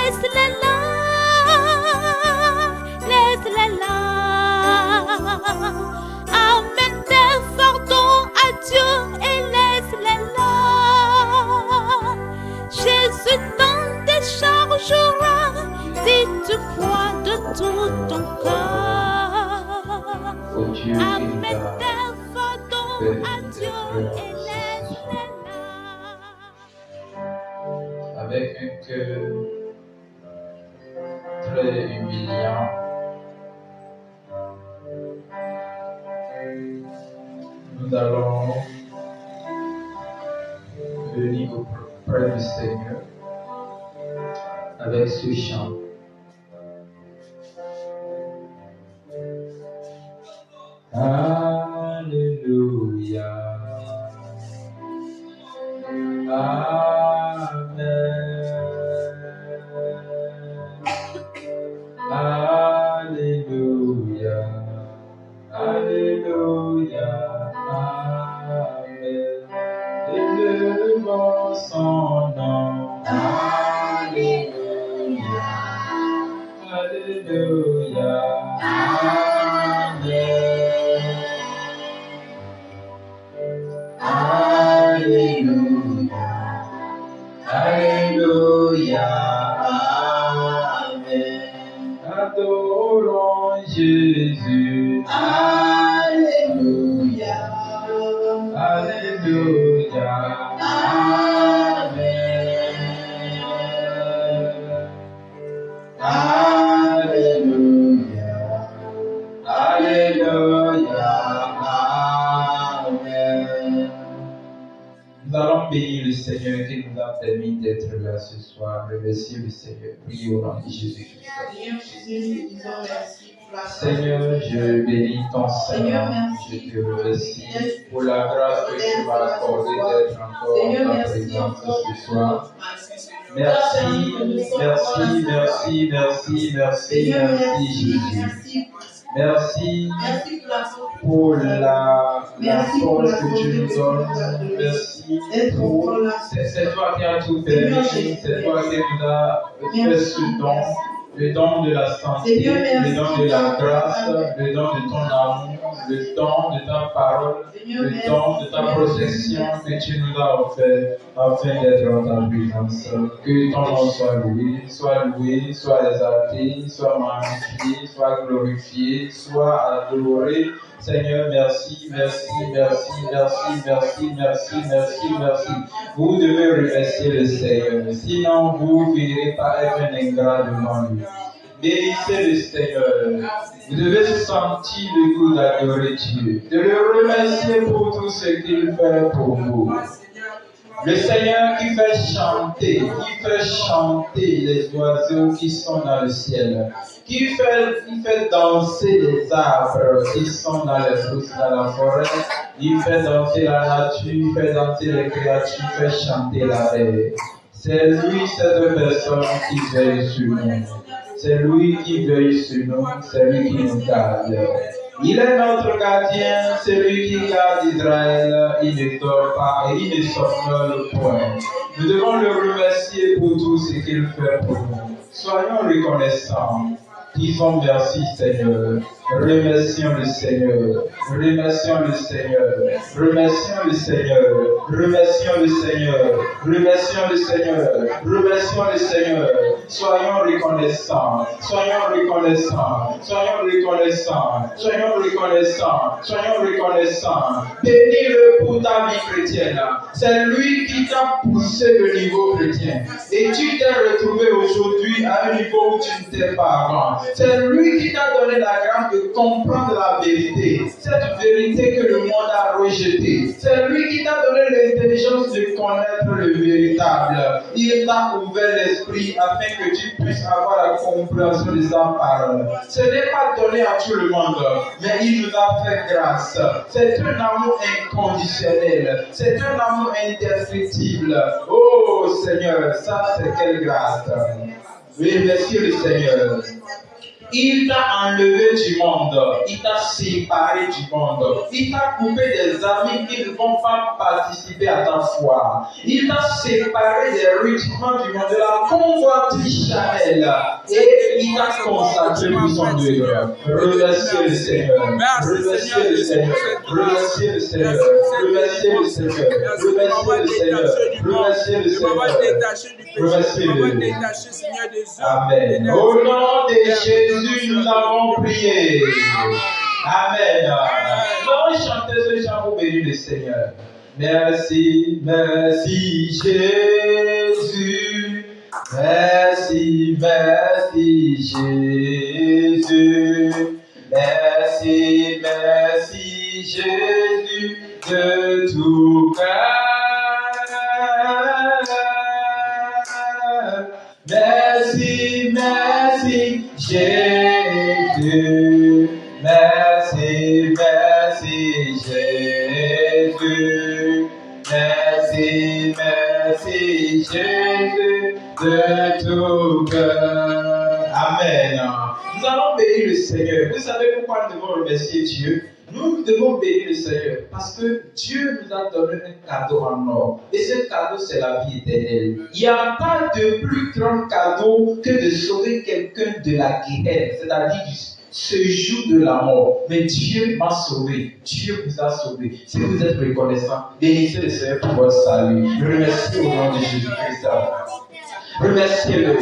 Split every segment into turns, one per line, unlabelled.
laisse-les là, laisse-les là. Amène tes fardeaux à Dieu et laisse-les là. Jésus t'en déchargera si tu crois de tout ton cœur. Amène tes fardeaux à Dieu et laisse-les là.
Avec un cœur très humiliant, nous allons venir auprès du Seigneur avec ce chant. Alléluia. Alléluia, Alléluia, Amen. Élevons son nom. Alléluia, Alléluia, Amen. Alléluia, Alléluia, Amen. Adorons Jésus. Alléluia, Alléluia, Amen. Alléluia, Alléluia, Amen. Nous allons bénir le Seigneur qui nous a permis d'être là ce soir. Remercier le Seigneur. Priez au nom de Jésus-Christ. Seigneur, je bénis ton Seigneur. Je te remercie pour la grâce que tu m'as accordée d'être encore en ta présence ce soir. Merci, merci, merci, merci, merci, merci Jésus. Merci pour la force que tu nous donnes. Merci pour c'est toi qui as tout permis. C'est toi qui nous as fait ce don. Le don de la santé, le don de la grâce, le don de ton amour, le don de ta parole, le don de ta protection que tu nous as offert afin d'être en ta présence. Que ton nom soit loué, soit exalté, soit magnifié, soit glorifié, soit adoré. Seigneur, merci, merci, merci, merci, merci, merci, merci, merci. Vous devez remercier le Seigneur, sinon vous ne finirez pas être un ingrat devant lui. Bénissez le Seigneur. Vous devez sentir le goût d'adorer Dieu, de le remercier pour tout ce qu'il fait pour vous. Le Seigneur qui fait chanter les oiseaux qui sont dans le ciel, qui fait danser les arbres qui sont dans les pousses, dans la forêt, il fait danser la nature, il fait danser les créatures, il fait chanter la mer. C'est lui, cette personne qui veille sur nous. C'est lui qui veille sur nous, c'est lui qui nous garde. Il est notre gardien, c'est lui qui garde Israël, il ne dort pas et il ne somnole point. Nous devons le remercier pour tout ce qu'il fait pour nous. Soyons reconnaissants. Disons merci Seigneur. Remercions le Seigneur. Remercions le Seigneur. Remercions le Seigneur. Remercions le Seigneur. Remercions le Seigneur. Remercions le Seigneur. Soyons reconnaissants. Soyons reconnaissants. Soyons reconnaissants. Soyons reconnaissants. Soyons reconnaissants. Bénis-le pour ta vie chrétienne. C'est lui qui t'a poussé le niveau chrétien. Et tu t'es retrouvé aujourd'hui à un niveau où tu n'étais pas avant. C'est lui qui t'a donné la grâce de comprendre la vérité. Cette vérité que le monde a rejetée. C'est lui qui t'a donné l'intelligence de connaître le véritable. Il t'a ouvert l'esprit afin que tu puisses avoir la compréhension de sa parole. Ce n'est pas donné à tout le monde, mais il nous a fait grâce. C'est un amour inconditionnel. C'est un amour indescriptible. Oh Seigneur, ça c'est quelle grâce. Oui, merci le Seigneur. Il t'a enlevé du monde. Il t'a séparé du monde. Il t'a coupé des amis qui ne vont pas participer à ta foi. Il t'a séparé des rudiments du monde, de la convoitise charnelle. Et il t'a consacré pour son œuvre. Remerciez le Seigneur. Remerciez le Seigneur. Remerciez le Seigneur. Remerciez le Seigneur. Remerciez le Seigneur. Remerciez le Seigneur. Remerciez-le. Amen. Au nom de Jésus, nous avons prié. Amen. Nous allons chanter ce chant pour bénir le Seigneur. Merci, merci Jésus. Merci, merci Jésus. Merci, merci Jésus de tout cœur. Merci, merci Jésus. Merci, merci Jésus. Merci, merci Jésus de tout cœur. Amen. Nous allons bénir le Seigneur. Vous savez pourquoi nous devons remercier Dieu? Nous devons bénir le Seigneur parce que Dieu nous a donné un cadeau en or. Et ce cadeau, c'est la vie éternelle. Il n'y a pas de plus grand cadeau que de sauver quelqu'un de la guerre, c'est-à-dire du séjour de la mort. Mais Dieu m'a sauvé. Dieu vous a sauvé. Si vous êtes reconnaissant, bénissez le Seigneur pour votre salut. Remerciez au nom de Jésus-Christ. Remerciez-le.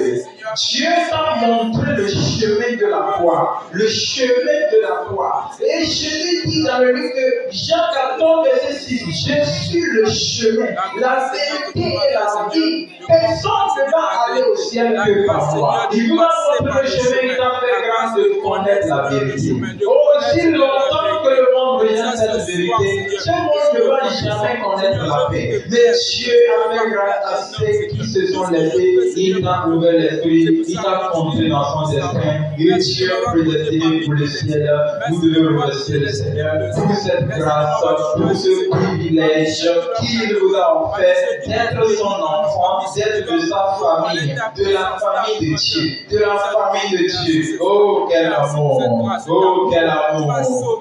Dieu t'a montré le chemin de la croix. Le chemin de la croix. Et je lui dis dans le livre de Jean 14, verset 6, je suis le chemin, la vérité et la vie. Personne ne va aller au ciel que par moi. Il vous a montré le chemin, il t'a fait grâce de connaître la vérité. Aussi longtemps que le monde rejette cette vérité, ce monde ne va jamais connaître la paix. Mais Dieu a fait grâce à ceux qui se sont levés. Il t'a ouvert l'esprit. Il t'a compté dans son destin. Et Dieu a prédestiné pour le ciel. Vous devez remercier le Seigneur pour cette grâce, pour ce privilège qu'il vous a offert d'être son enfant, d'être de sa famille, de la famille de Dieu, de la famille de Dieu. Oh, quel amour! Oh, quel amour!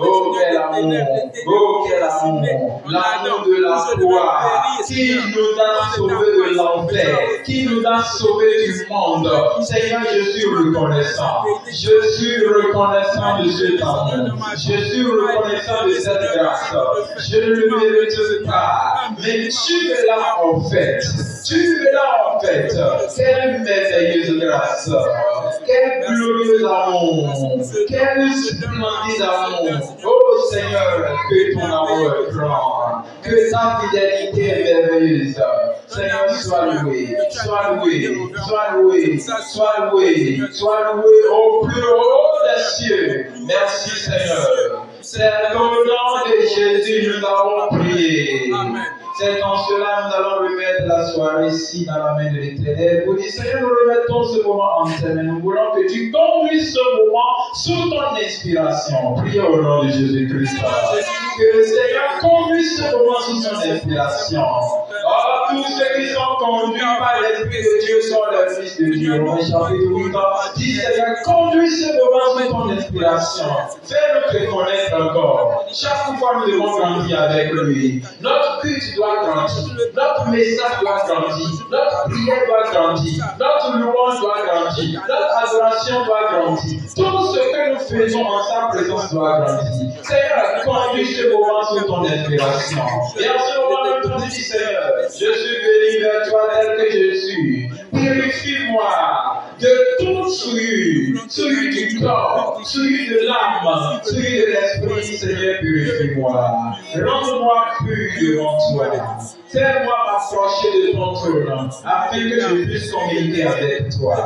Oh, quel amour! Oh, quel amour! L'amour de la croix qui nous a sauvés de l'enfer, qui nous a sauvés du monde. Seigneur, je suis reconnaissant. Je suis reconnaissant de cet amour. Je suis reconnaissant de cette grâce. Je ne le mérite pas. Mais tu me l'as offert. Tu me l'as offert. Quelle merveilleuse grâce. Quel glorieux amour. Quel splendide amour. Oh Seigneur, que ton amour est grand. Que ta fidélité est merveilleuse. Seigneur, sois loué. Sois loué. Sois loué. Sois loué, sois loué au plus haut des cieux. Merci Seigneur. C'est au nom de Jésus nous avons prié. C'est en cela nous allons remettre la soirée ici dans la main de l'Éternel. Vous dites Seigneur, nous remettons ce moment en tes mains. Nous voulons que tu conduises ce moment sous ton inspiration. Priez au nom de Jésus-Christ. Que le Seigneur conduise ce moment sous son inspiration. Oh, tous ceux qui sont conduits par l'Esprit de Dieu sont les fils de Dieu. Romains chapitre 8, dit Seigneur, conduis ce moment sous ton inspiration. Fais-nous te connaître encore. Chaque fois nous devons grandir avec lui. Notre culte doit grandir. Notre message doit grandir. Notre prière doit grandir. Notre louange doit grandir. Notre adoration doit grandir. Tout ce que nous faisons en sa présence doit grandir. Seigneur, conduis ce moment sous ton inspiration. Et en ce moment, nous te disons, Seigneur, je suis venu vers toi tel que je suis. Purifie-moi de toute souillure du corps, souillure de l'âme, souillure de l'esprit. Seigneur, purifie-moi. Rends-moi pur devant toi. Fais-moi m'approcher de ton trône afin que je puisse communiquer avec toi.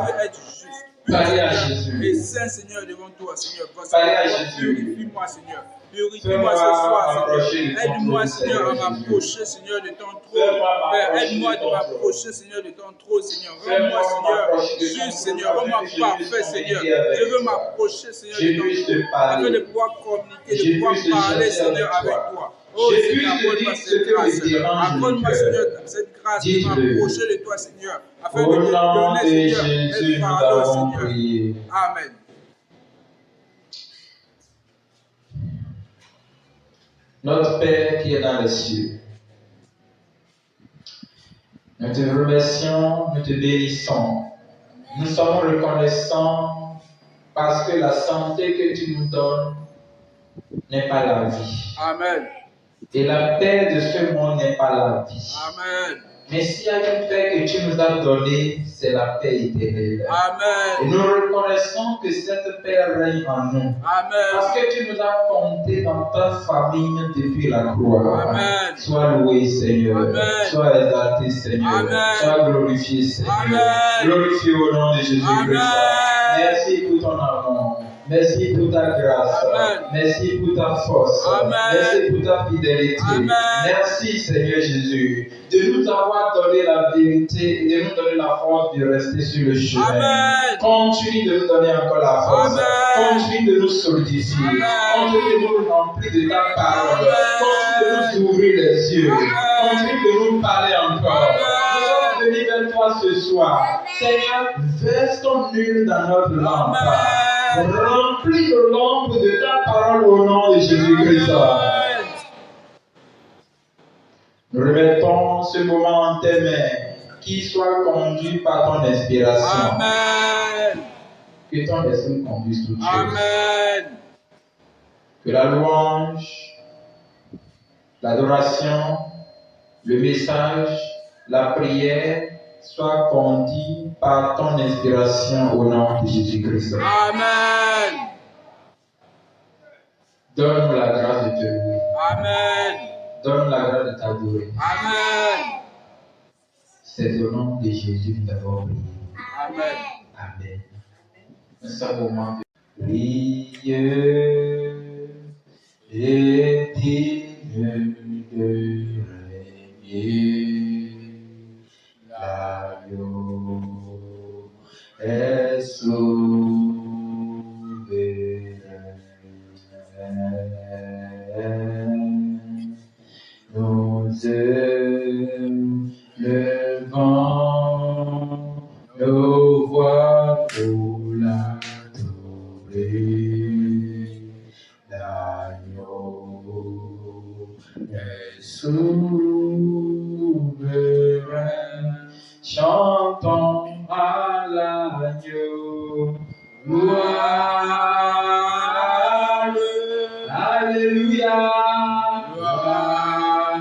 Parlez à Jésus.
Et Saint Seigneur devant toi, Seigneur.
Parlez à Jésus.
Purifie-moi, Seigneur. Purifie-moi ce soir, Seigneur. Aide-moi, Seigneur, à m'approcher, Seigneur, de ton trône. Père, aide-moi de m'approcher, Seigneur, de ton trône, Seigneur. Rends-moi, Seigneur, juste, Seigneur. Rends-moi parfait, Seigneur. Je veux m'approcher, Seigneur, de ton trône. Afin de pouvoir communiquer, de pouvoir parler, Seigneur, avec toi. Oh, Seigneur, accorde-moi cette grâce. Accorde-moi, Seigneur, cette grâce de m'approcher de toi, Seigneur. Afin de te donner, Seigneur, et pardon, Seigneur. Amen.
Notre Père qui est dans les cieux, nous te remercions, nous te bénissons. Nous sommes reconnaissants parce que la santé que tu nous donnes n'est pas la vie.
Amen.
Et la paix de ce monde n'est pas la vie.
Amen.
Mais s'il y a une paix que tu nous as donnée, c'est la paix éternelle.
Amen.
Et nous reconnaissons que cette paix règne en nous.
Amen.
Parce que tu nous as comptés dans ta famille depuis la croix.
Amen.
Sois loué, Seigneur.
Amen.
Sois exalté, Seigneur.
Amen.
Sois glorifié, Seigneur.
Amen.
Glorifié au nom de Jésus-Christ. Merci pour ton amour. Merci pour ta grâce.
Amen.
Merci pour ta force.
Amen.
Merci pour ta fidélité.
Amen.
Merci, Seigneur Jésus, de nous avoir donné la vérité et de nous donner la force de rester sur le chemin.
Amen.
Continue de nous donner encore la force.
Amen.
Continue de nous solidifier.
Amen.
Continue de nous remplir de ta parole.
Amen.
Continue de nous ouvrir les yeux.
Amen.
Continue de nous parler encore.
Amen.
Nous sommes venus vers toi ce soir. Seigneur, verse ton huile dans notre lampe. Remplis nos lampes de ta parole au nom de Jésus-Christ.
Amen.
Nous remettons ce moment en tes mains, qu'il soit conduit par ton inspiration.
Amen.
Que ton esprit conduise toutes choses.
Amen.
Que la louange, l'adoration, le message, la prière soient conduits par ton inspiration au nom de Jésus-Christ.
Amen.
Donne-nous la grâce de te louer.
Amen.
Donne-nous la grâce de t'adorer.
Amen.
C'est au nom de Jésus que nous avons prié.
Amen.
Amen. Nous sommes au moment de prier et digne de régner. L'agneau est souverain. Nous levons nos voix pour l'adorer. L'agneau est souverain. Chantons à l'agneau. Gloire, alléluia. Gloire,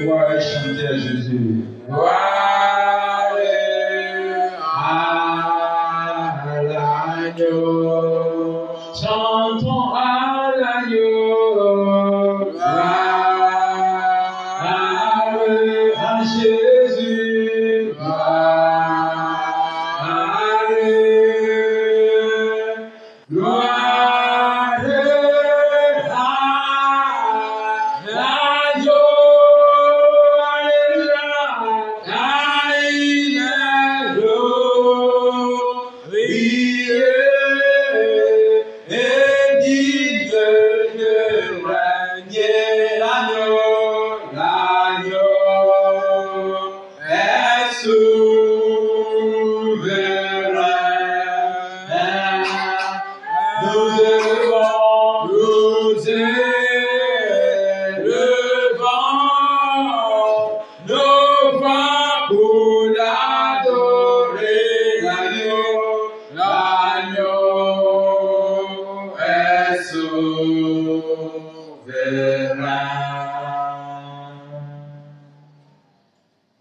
voix et chanter à Jésus. Gloire à l'agneau. Chantons à l'agneau. Gloire à Jésus. Gloire à l'agneau.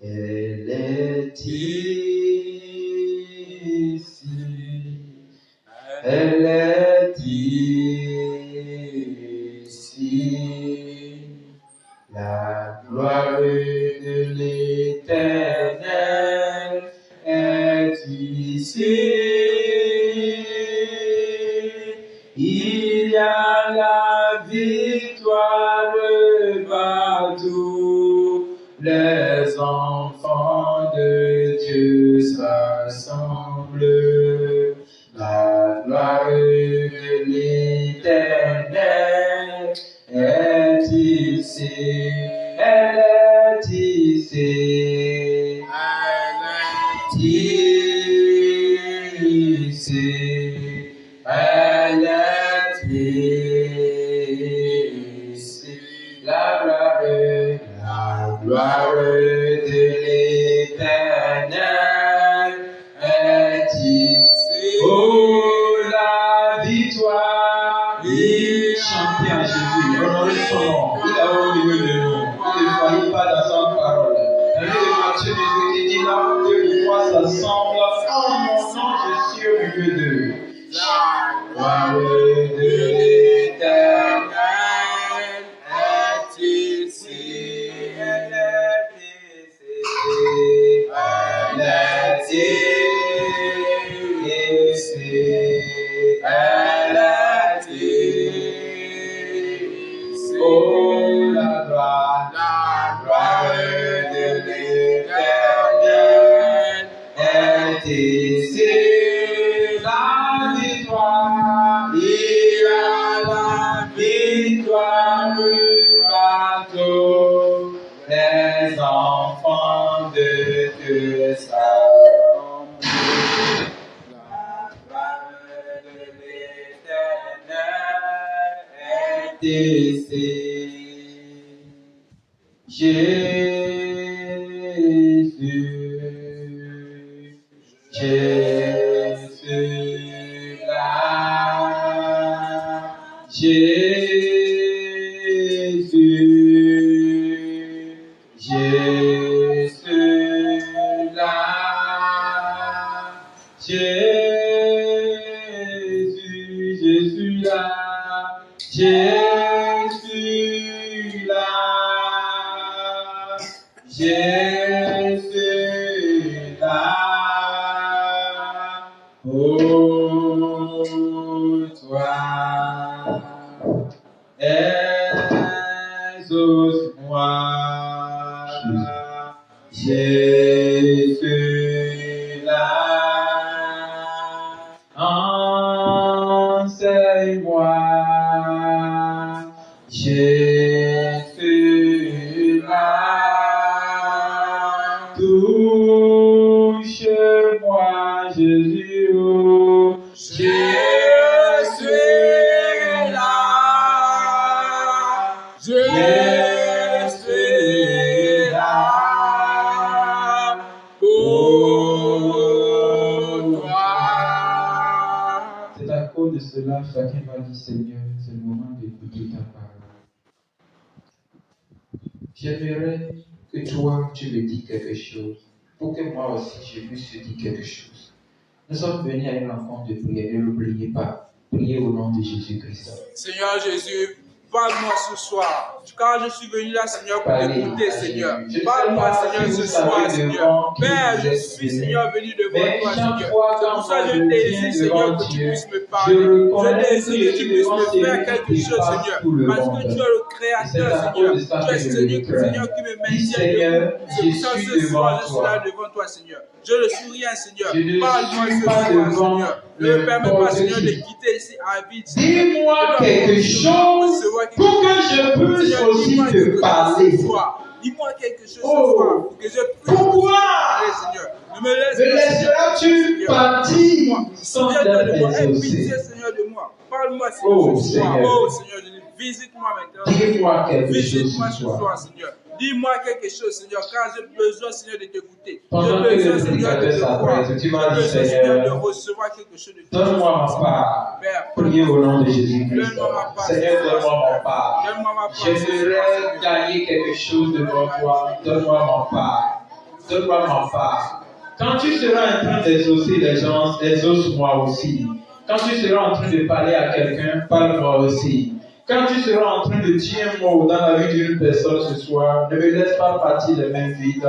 Elle est ici, elle est ici, la gloire de l'Éternel est ici. Il y a la victoire partout, les enfants de Dieu s'assemblent. La gloire de l'Éternel est ici, elle est ici, elle est ici, elle est ici. Oh, la victoire. Chantez à Jésus, honorez son nom. Il est au milieu de nous. Il ne faillit pas dans sa parole. Dans le livre de Matthieu 18, il dit là où deux ou trois s'assemblent, en mon nom, je suis au milieu d'eux. La gloire de l'Éternel est ici. Elle est ici. Elle est ici. Elle est ici. Oh, la gloire de l'Éternel est ici. La victoire, il a la victoire partout. Les enfants de Dieu s'assemblent. La gloire de l'Éternel est ici. Jésus là, Jésus là, Jésus là, Jésus là, Jésus là. Oh, toi, exauce-moi, Jésus là, enseigne-moi, Jésus là, touche-moi, Jésus, oh, je suis là, je suis là pour toi. C'est à cause de cela, chacun va dire, Seigneur, c'est le moment d'écouter ta parole. J'aimerais que toi, tu me dis quelque chose, pour que moi aussi, je puisse te dire quelque chose. Nous sommes venus à une rencontre de prière, ne l'oubliez pas. Priez au nom de Jésus-Christ.
Seigneur Jésus, parle-moi ce soir. Quand je suis venu là, Seigneur, pour t'écouter, Seigneur. Parle-moi, Seigneur, ce soir, Seigneur. Père, je suis, Seigneur, venu devant toi, Seigneur. C'est pour ça que je désire, Seigneur, que tu puisses me parler. Je désire que tu puisses me faire quelque chose, Seigneur. Parce que tu es le Créateur, Seigneur. Tu es Seigneur qui me maintient debout. C'est pour ça que ce soir, je suis là devant toi, Seigneur. Je ne suis rien, Seigneur. Parle-moi ce soir, Seigneur. Ne me permets pas, Seigneur, de quitter ici à vide.
Dis-moi quelque chose pour que je puisse aussi te parler.
Dis-moi quelque chose ce soir pour que je puisse
Pourquoi
parler, Seigneur. Ne me
laisseras-tu partir sans être exaucé?
Pitié, Seigneur, de moi. Parle-moi, Seigneur, ce soir. Oh, Seigneur, visite-moi maintenant.
Dis-moi quelque chose
Visite-moi
ce soir,
Seigneur. Dis-moi quelque chose, Seigneur, car j'ai besoin, Seigneur, de t'écouter.
Pendant que le prédicateur s'apprête, tu vas dire, Seigneur,
de recevoir quelque chose de toi.
Donne-moi ma part. Priez au nom de Jésus-Christ. Seigneur, donne-moi ma part. J'aimerais gagner quelque chose devant toi. Donne-moi ma part. Donne-moi ma part. Quand tu seras en train d'exaucer les gens, exauce-moi aussi. Quand tu seras en train de parler à quelqu'un, parle-moi aussi. Quand tu seras en train de dire un mot dans la vie d'une personne ce soir, ne me laisse pas partir les mains vides,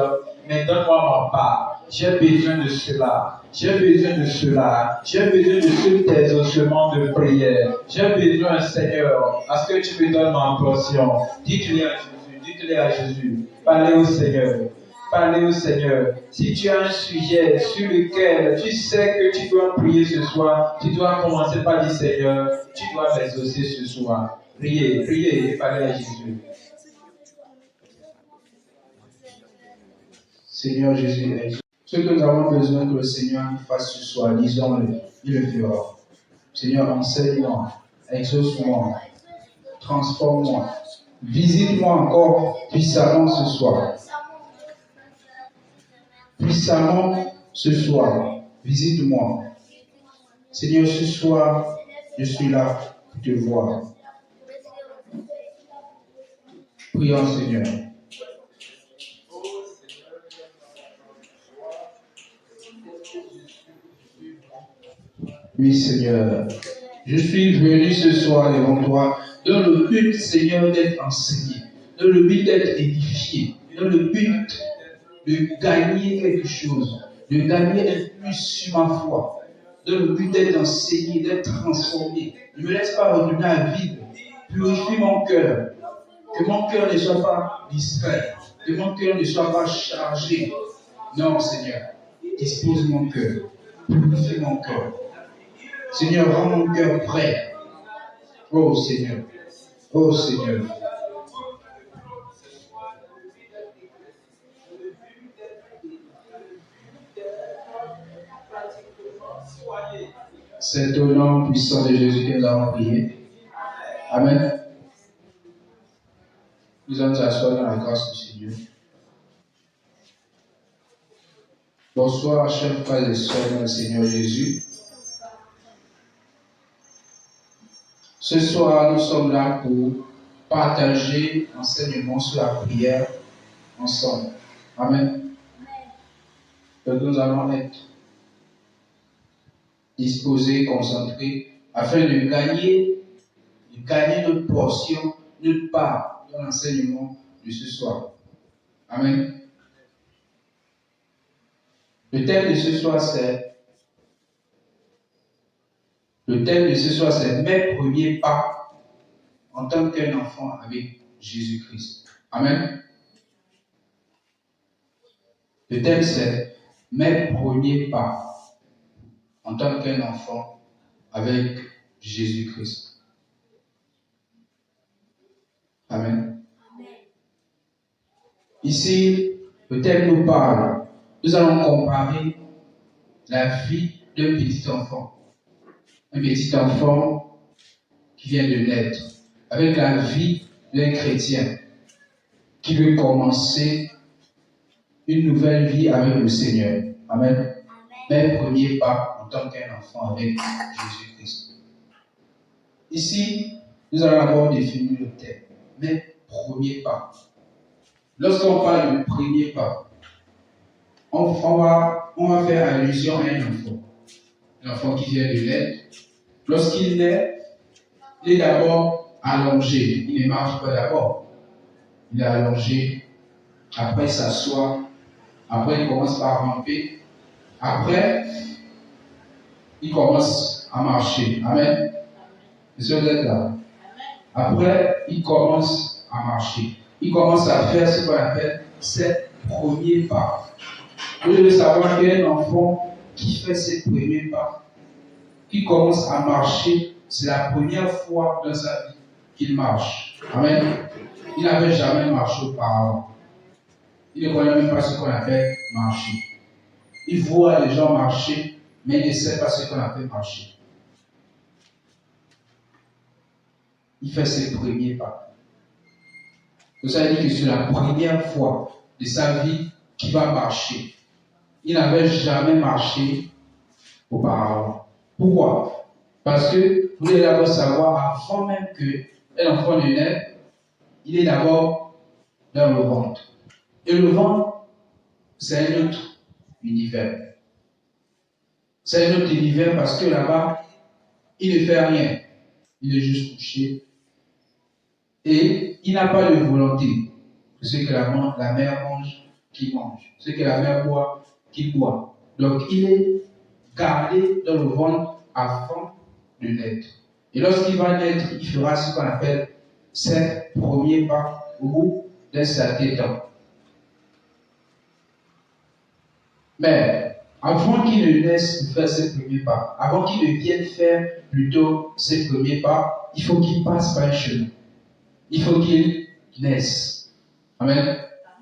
mais donne-moi ma part. J'ai besoin de cela. J'ai besoin de cela. J'ai besoin de cet exaucement de prière. J'ai besoin, Seigneur, à ce que tu me donnes ma portion. Dites-le à Jésus. Dites-le à Jésus. Parlez au Seigneur. Parlez au Seigneur. Si tu as un sujet sur lequel tu sais que tu dois prier ce soir, tu dois commencer par dire, Seigneur, tu dois m'exaucer ce soir. Priez, priez et parlez à Jésus.
Seigneur Jésus, ce que nous avons besoin que le Seigneur nous fasse ce soir, disons-le, il le fera. Seigneur, enseigne-moi, exauce-moi, transforme-moi, visite-moi encore puissamment ce soir. Puissamment ce soir, visite-moi. Seigneur, ce soir, je suis là pour te voir. Prions, Seigneur. Oui, Seigneur. Je suis venu ce soir devant toi dans le but, Seigneur, d'être enseigné, dans le but d'être édifié, dans le but de gagner quelque chose, de gagner un plus sur ma foi, dans le but d'être enseigné, d'être transformé. Ne me laisse pas retourner à vide. Purifie mon cœur. Que mon cœur ne soit pas distrait. Que mon cœur ne soit pas chargé. Non, Seigneur. Dispose mon cœur. Purifie mon cœur. Seigneur, rends mon cœur prêt. Oh Seigneur. Oh Seigneur. C'est au nom puissant de Jésus que nous avons prié. Amen. Nous allons nous asseoir dans la grâce du Seigneur. Bonsoir, chers frères et sœurs dans le Seigneur Jésus. Ce soir, nous sommes là pour partager l'enseignement sur la prière ensemble. Amen. Donc nous allons être disposés, concentrés, afin de gagner notre portion, notre part dans l'enseignement de ce soir. Amen. Le thème de ce soir, c'est mes premiers pas en tant qu'un enfant avec Jésus-Christ. Amen. Le thème, c'est mes premiers pas en tant qu'un enfant avec Jésus-Christ. Amen. Ici, le thème nous parle. Nous allons comparer la vie d'un petit enfant. Un petit enfant qui vient de naître, avec la vie d'un chrétien qui veut commencer une nouvelle vie avec le Seigneur. Amen. Mes premiers pas en tant qu'un enfant avec Jésus-Christ. Ici, nous allons d'abord définir le thème. Mes premiers pas. Lorsqu'on parle de premier pas, on va faire allusion à un enfant. Un enfant qui vient de naître. Lorsqu'il naît, il est d'abord allongé. Il ne marche pas d'abord. Il est allongé. Après, il s'assoit. Après, il commence par ramper. Après, il commence à marcher. Amen. Est-ce que vous êtes là? Après, il commence à marcher. Il commence à faire ce qu'on appelle ses premiers pas. Vous devez savoir qu'il y a un enfant qui fait ses premiers pas, qui commence à marcher, c'est la première fois dans sa vie qu'il marche. Amen. Il n'avait jamais marché auparavant. Il ne connaît même pas ce qu'on appelle marcher. Il voit les gens marcher, mais il ne sait pas ce qu'on appelle marcher. Il fait ses premiers pas. Donc ça veut dire que c'est la première fois de sa vie qu'il va marcher. Il n'avait jamais marché auparavant. Pourquoi? Parce que vous devez d'abord savoir, avant même qu'un enfant ne naisse, il est d'abord dans le ventre. Et le ventre, c'est un autre univers. C'est un autre univers parce que là-bas, il ne fait rien. Il est juste couché. Et il n'a pas de volonté. C'est ce que la mère mange, qui mange. C'est ce que la mère boit, qui boit. Donc, il est gardé dans le ventre avant de naître. Et lorsqu'il va naître, il fera ce qu'on appelle ses premiers pas au bout d'un certain temps. Mais avant qu'il ne naisse pour faire ses premiers pas, avant qu'il ne vienne faire plutôt ses premiers pas, il faut qu'il passe par un chemin. Il faut qu'il naisse. Amen.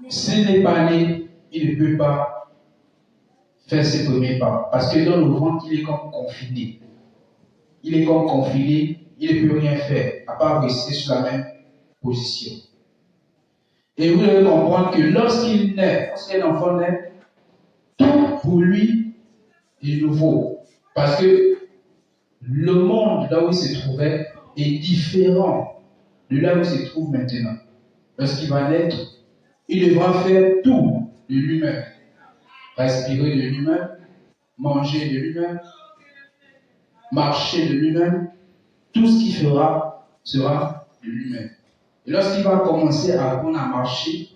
S'il n'est pas né, il ne peut pas faire ses premiers pas. Parce que dans le ventre, il est comme confiné. Il est comme confiné, il ne peut rien faire, à part rester sur la même position. Et vous devez comprendre que lorsqu'il naît, lorsqu'un enfant naît, tout pour lui est nouveau. Parce que le monde là où il se trouvait est différent de là où il se trouve maintenant. Lorsqu'il va naître, il devra faire tout de lui-même. Respirer de lui-même, manger de lui-même, marcher de lui-même. Tout ce qu'il fera sera de lui-même. Et lorsqu'il va commencer à apprendre à marcher,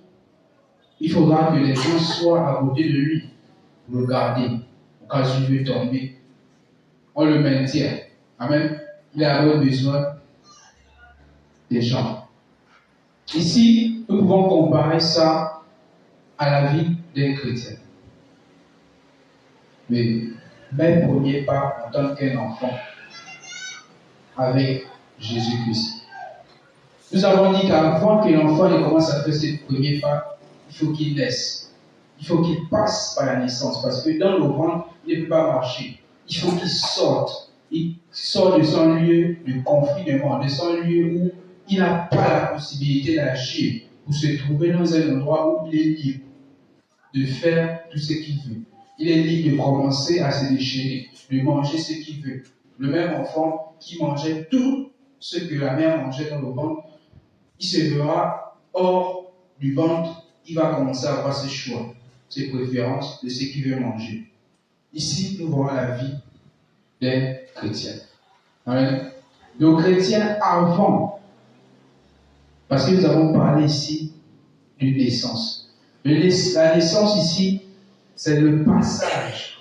il faudra que les gens soient à côté de lui pour le garder. Au cas où il veut tomber, on le maintient. Amen. Il a besoin des gens. Ici, nous pouvons comparer ça à la vie d'un chrétien. Mais mes premiers pas en tant qu'un enfant avec Jésus-Christ. Nous avons dit qu'avant que l'enfant commence à faire ses premiers pas, il faut qu'il naisse. Il faut qu'il passe par la naissance. Parce que dans le ventre, il ne peut pas marcher. Il faut qu'il sorte. Il sort de son lieu de confinement, de son lieu où il n'a pas la possibilité d'agir, pour se trouver dans un endroit où il est libre de faire tout ce qu'il veut. Il est libre de commencer à se déchirer, de manger ce qu'il veut. Le même enfant qui mangeait tout ce que la mère mangeait dans le ventre, il se verra hors du ventre, il va commencer à avoir ses choix, ses préférences de ce qu'il veut manger. Ici, nous voyons la vie des chrétiens. Amen. Donc, chrétiens avant, parce que nous avons parlé ici d'une naissance. La naissance ici, c'est le passage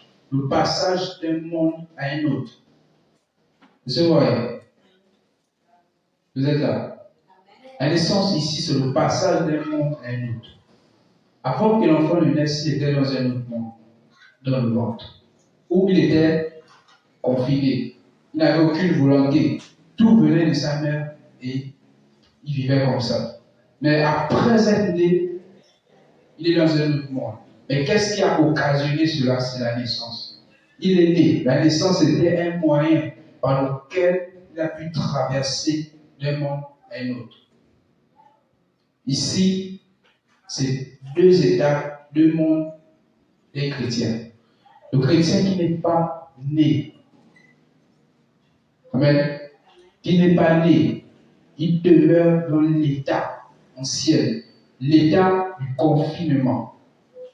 d'un monde à un autre. Vous voyez? Vous êtes là? La naissance ici, c'est le passage d'un monde à un autre. Avant que l'enfant ne naisse, il était dans un autre monde, dans le ventre, où il était confiné. Il n'avait aucune volonté. Tout venait de sa mère et il vivait comme ça. Mais après être né, il est dans un autre monde. Mais qu'est-ce qui a occasionné cela? C'est la naissance. Il est né. La naissance était un moyen par lequel il a pu traverser d'un monde à un autre. Ici, c'est deux étapes, deux mondes des chrétiens. Le chrétien qui n'est pas né, amen, qui n'est pas né, il demeure dans l'état ancien, l'état du confinement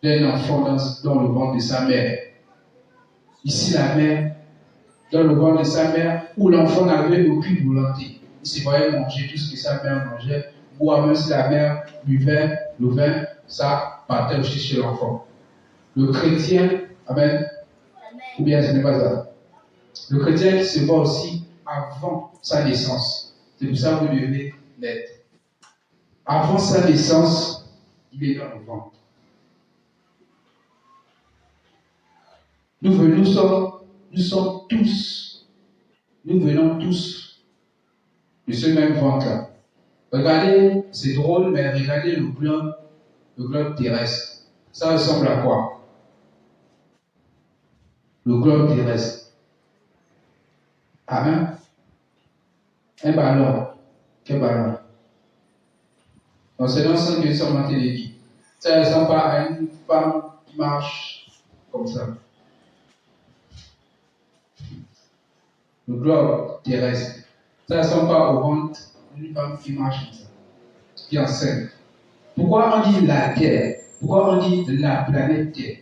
d'un enfant dans le ventre de sa mère. Ici, la mère, dans le ventre de sa mère, où l'enfant n'avait aucune volonté. Il se voyait manger tout ce que sa mère mangeait, boire même si la mère buvait le vin, ça partait aussi chez l'enfant. Le chrétien, amen, ou bien ce n'est pas ça. Le chrétien qui se voit aussi avant sa naissance. C'est pour ça que vous devez l'être. Avant sa naissance, il est dans le ventre. Nous venons tous de ce même ventre-là. Regardez, c'est drôle, mais regardez le globe terrestre. Ça ressemble à quoi? Le globe terrestre. Amen. Un ballon. Quel ballon? Donc c'est dans ce que nous sommes en train de dire. Ça ne ressemble pas à une femme qui marche comme ça. Le globe terrestre. Ça ne ressemble pas au ventre d'une femme qui marche comme ça, qui est enceinte. Pourquoi on dit la Terre? Pourquoi on dit la planète Terre?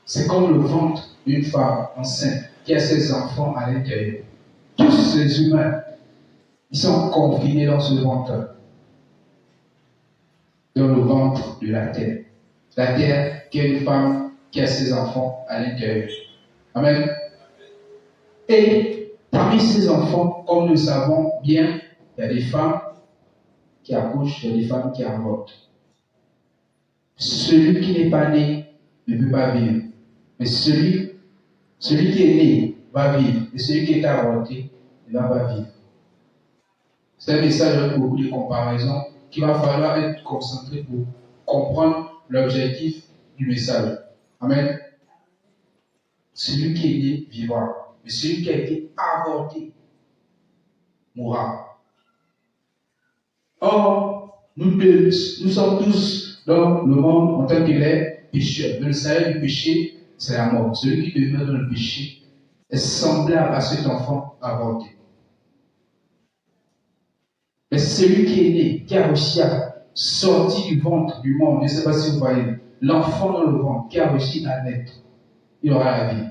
C'est comme le ventre d'une femme enceinte qui a ses enfants à l'intérieur. Tous les humains, ils sont confinés dans ce ventre, dans le ventre de la Terre. La Terre qui est une femme qui a ses enfants à l'intérieur. Amen. Et parmi ces enfants, comme nous le savons bien, il y a des femmes qui accouchent, il y a des femmes qui avortent. Celui qui n'est pas né ne peut pas vivre. Mais celui qui est né va vivre. Et celui qui est avorté ne va pas vivre. C'est un message avec beaucoup de comparaisons qu'il va falloir être concentré pour comprendre l'objectif du message. Amen. Celui qui est né vivra. Mais celui qui a été avorté mourra. Or, nous sommes tous dans le monde en tant que les pécheurs. Le salaire du péché, c'est la mort. Celui qui demeure dans le péché est semblable à cet enfant avorté. Mais celui qui est né, qui a réussi à sortir du ventre du monde, je ne sais pas si vous voyez, l'enfant dans le ventre, qui a réussi à naître, il aura la vie.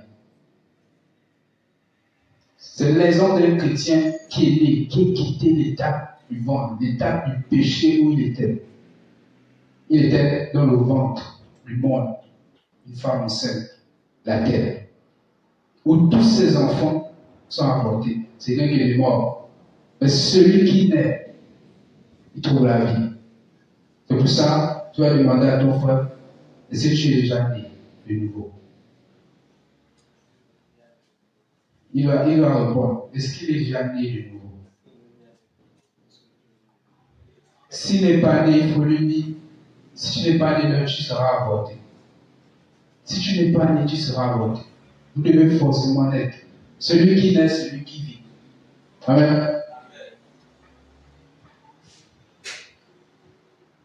C'est l'exemple d'un chrétien qui est né, qui a quitté l'étape du ventre, l'étape du péché où il était. Il était dans le ventre du monde, une femme enceinte, la terre, où tous ses enfants sont avortés. C'est quelqu'un qui est mort. Mais celui qui naît, il trouve la vie. C'est pour ça, tu vas demander à ton frère, est-ce que tu es déjà né de nouveau? Il va répondre, est-ce qu'il est déjà né de nouveau? S'il n'est pas né, il faut lui dire, si tu n'es pas né, tu seras avorté. Si tu n'es pas né, tu seras avorté. Vous devez forcément naître. Celui qui naît, celui qui vit. Amen.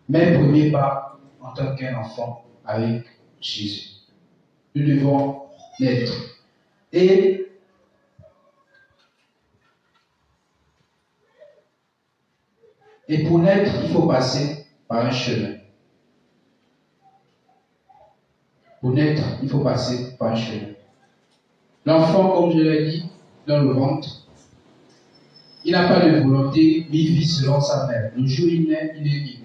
Mais premier pas en tant qu'un enfant avec Jésus. Nous devons naître. Et pour naître, il faut passer par un chemin. Pour naître, il faut passer par un chemin. L'enfant, comme je l'ai dit, dans le ventre, il n'a pas de volonté, mais il vit selon sa mère. Le jour où il naît, il est libre.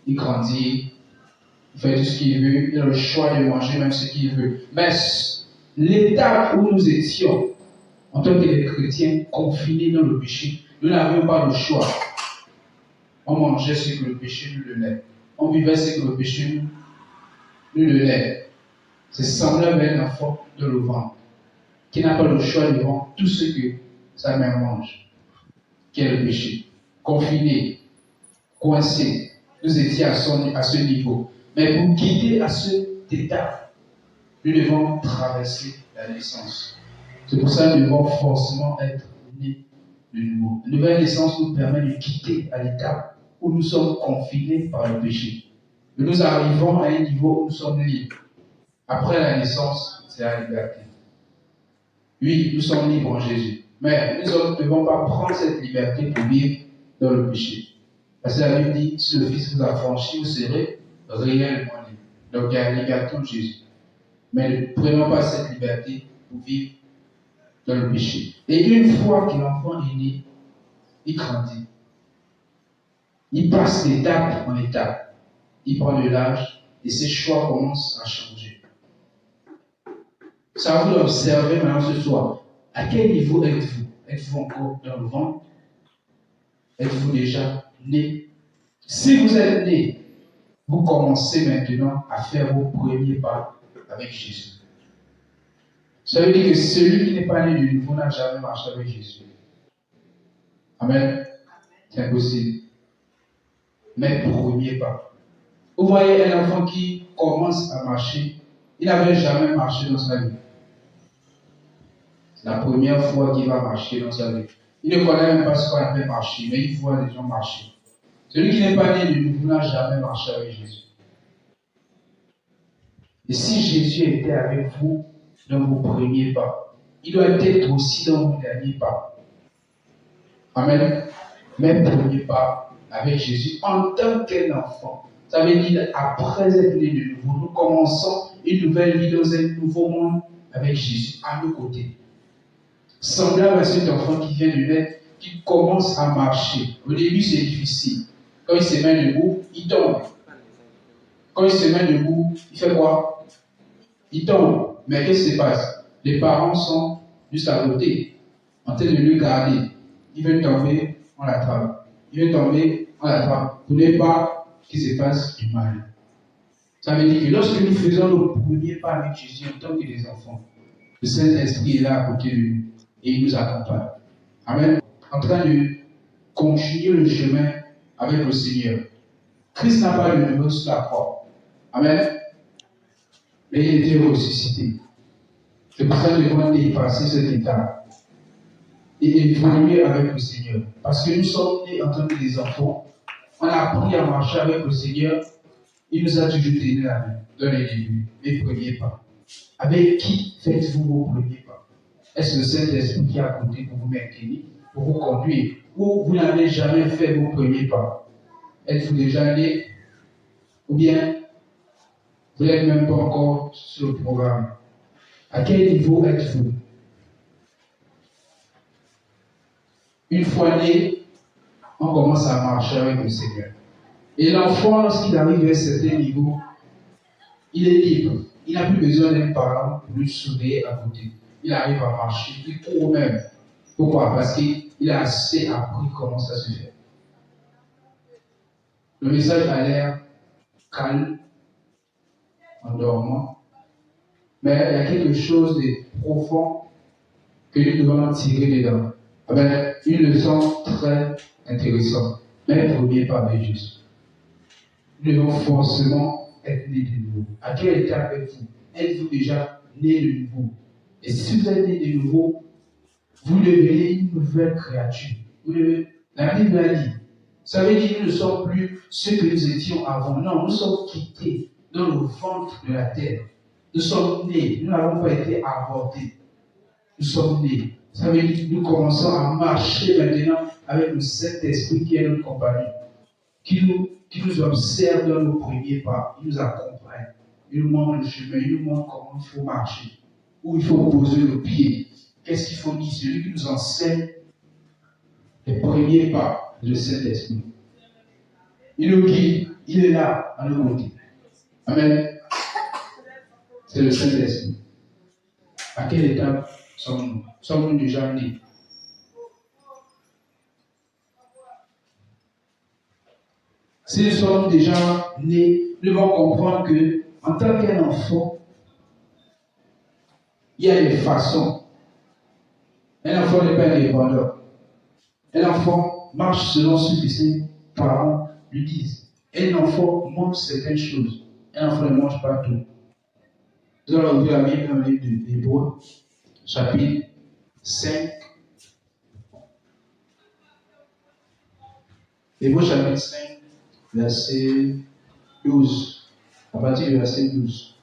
Il grandit, il fait tout ce qu'il veut, il a le choix de manger même ce qu'il veut. Mais l'étape où nous étions, en tant que chrétiens, confinés dans le péché, nous n'avions pas le choix. On mangeait ce que le péché nous donnait. On vivait ce que le péché nous donnait. C'est semblable à un enfant de le ventre, qui n'a pas le choix devant tout ce que sa mère mange, qui est le péché. Confiné, coincé, nous étions à ce niveau. Mais pour quitter à cette étape, nous devons traverser la naissance. C'est pour ça que nous devons forcément être nés de nouveau. La nouvelle naissance nous permet de quitter à l'étape où nous sommes confinés par le péché. Et nous arrivons à un niveau où nous sommes libres. Après la naissance, c'est la liberté. Oui, nous sommes libres en Jésus. Mais nous ne devons pas prendre cette liberté pour vivre dans le péché. Parce que la Bible dit, si le Fils vous a franchi, vous serez réellement libre. Donc il y a la liberté en Jésus. Mais ne prenons pas cette liberté pour vivre dans le péché. Et une fois que l'enfant est né, il grandit. Il passe d'étape en étape. Il prend de l'âge et ses choix commencent à changer. Ça vous observer maintenant ce soir. À quel niveau êtes-vous? Êtes-vous encore dans le ventre? Êtes-vous déjà né? Si vous êtes né, vous commencez maintenant à faire vos premiers pas avec Jésus. Ça veut dire que celui qui n'est pas né de nouveau n'a jamais marché avec Jésus. Amen. C'est impossible. Mais premier pas. Vous voyez un enfant qui commence à marcher, il n'avait jamais marché dans sa vie. C'est la première fois qu'il va marcher dans sa vie. Il ne connaît même pas ce qu'on appelle marcher, mais il voit les gens marcher. Celui qui n'est pas né de nouveau n'a jamais marché avec Jésus. Et si Jésus était avec vous dans vos premiers pas, il doit être aussi dans vos derniers pas. Amen. Même premier pas avec Jésus en tant qu'un enfant. Ça veut dire, après être né de nouveau, nous commençons une nouvelle vie dans un nouveau monde avec Jésus à nos côtés. Semblable à cet enfant qui vient de naître, qui commence à marcher. Au début, c'est difficile. Quand il se met debout, il tombe. Quand il se met debout, il fait quoi? Il tombe. Mais qu'est-ce qui se passe? Les parents sont juste à côté, en train de lui garder. Il veut tomber, on l'attrape. Il veut tomber, on l'attrape. Pour ne pas qu'il se passe du mal. Ça veut dire que lorsque nous faisons nos premiers pas avec Jésus en tant que des enfants, le Saint-Esprit est là à côté de nous et il nous accompagne. Amen. En train de continuer le chemin avec le Seigneur. Christ n'a pas le nouveau sur la croix. Amen. Mais il était ressuscité. C'est pour ça que nous devons dépasser cet état et évoluer avec le Seigneur. Parce que nous sommes nés en tant que des enfants. On a appris à marcher avec le Seigneur. Il nous a toujours tenu la main dans les débuts, les premiers pas. Avec qui faites-vous vos premiers pas? Est-ce le Saint-Esprit qui est à côté pour vous maintenir, pour vous conduire? Ou vous n'avez jamais fait vos premiers pas? Êtes-vous déjà né? Ou bien vous n'êtes même pas encore sur le programme? À quel niveau êtes-vous? Une fois né, on commence à marcher avec le Seigneur. Et l'enfant, lorsqu'il arrive à un certain niveau, il est libre. Il n'a plus besoin d'un parent pour lui sourire à côté. Il arrive à marcher, il court même. Pourquoi? Parce qu'il a assez appris comment ça se fait. Le message a l'air calme, en dormant, mais il y a quelque chose de profond que nous devons tirer dedans. Avec une leçon très intéressante. Mais le premier pas avec Jésus. Nous devons forcément être nés de nouveau. À quelle étape êtes-vous? Êtes-vous déjà né de nouveau? Et si vous êtes né de nouveau, vous devenez une nouvelle créature. La Bible a dit, ça veut dire que nous ne sommes plus ceux que nous étions avant. Non, nous sommes quittés dans le ventre de la terre. Nous sommes nés, nous n'avons pas été avortés. Nous sommes nés. Ça veut dire que nous commençons à marcher maintenant avec le Saint-Esprit qui est notre compagnon, qui nous observe dans nos premiers pas, il nous accompagne, il nous montre le chemin, il nous montre comment il faut marcher, où il faut poser le pied, qu'est-ce qu'il faut dire, celui qui nous enseigne les premiers pas, le Saint-Esprit. Il nous guide, il est là à nos côtés. Amen. C'est le Saint-Esprit. À quelle étape sommes-nous? Sommes-nous déjà nés? Si nous sommes déjà nés, nous devons comprendre que, en tant qu'un enfant, il y a des façons. Un enfant n'est pas indépendant. Un enfant marche selon ce que ses parents lui disent. Un enfant mange certaines choses. Un enfant ne mange pas tout. Nous allons ouvrir la Bible dans le livre d'Hébreux, chapitre 5. Hébreux, chapitre 5. Verset 12. À partir du verset 12.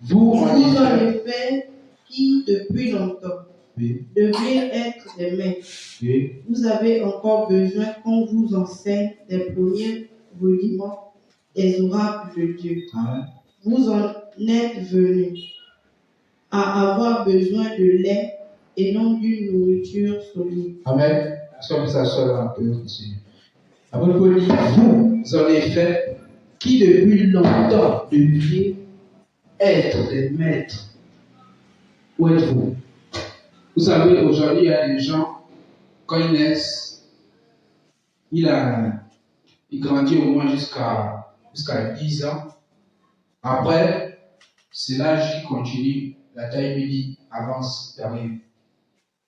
Vous, en
effet, qui depuis longtemps deviez être des maîtres, vous avez encore besoin qu'on vous enseigne les premiers rudiments des oracles de Dieu.
Amen.
Vous en êtes venus à avoir besoin de lait et non d'une nourriture solide.
Amen. Soyez s'asseoir dans la présence du Seigneur. Après, Paul dit, vous, en effet, qui depuis longtemps deviez être des maîtres. Où êtes-vous? Vous savez, aujourd'hui, il y a des gens, quand ils naissent, il grandit au moins jusqu'à 10 ans. Après, c'est l'âge qui continue, la taille lui dit, avance, arrive.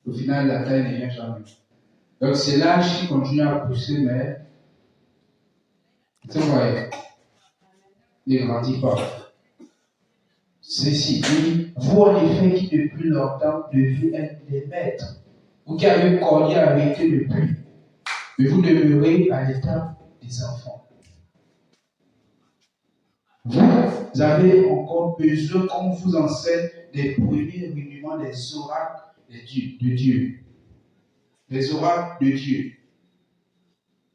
Au final, la taille n'est rien jamais. Donc, c'est l'âge qui continue à pousser, mais c'est vrai, ne grandit pas. Ceci dit, vous en effet qui depuis longtemps deviez être des maîtres, vous qui avez connu la vérité depuis, mais vous demeurez à l'état des enfants. Vous avez encore besoin qu'on vous enseigne les premiers rudiments des oracles de Dieu. Les oracles de Dieu.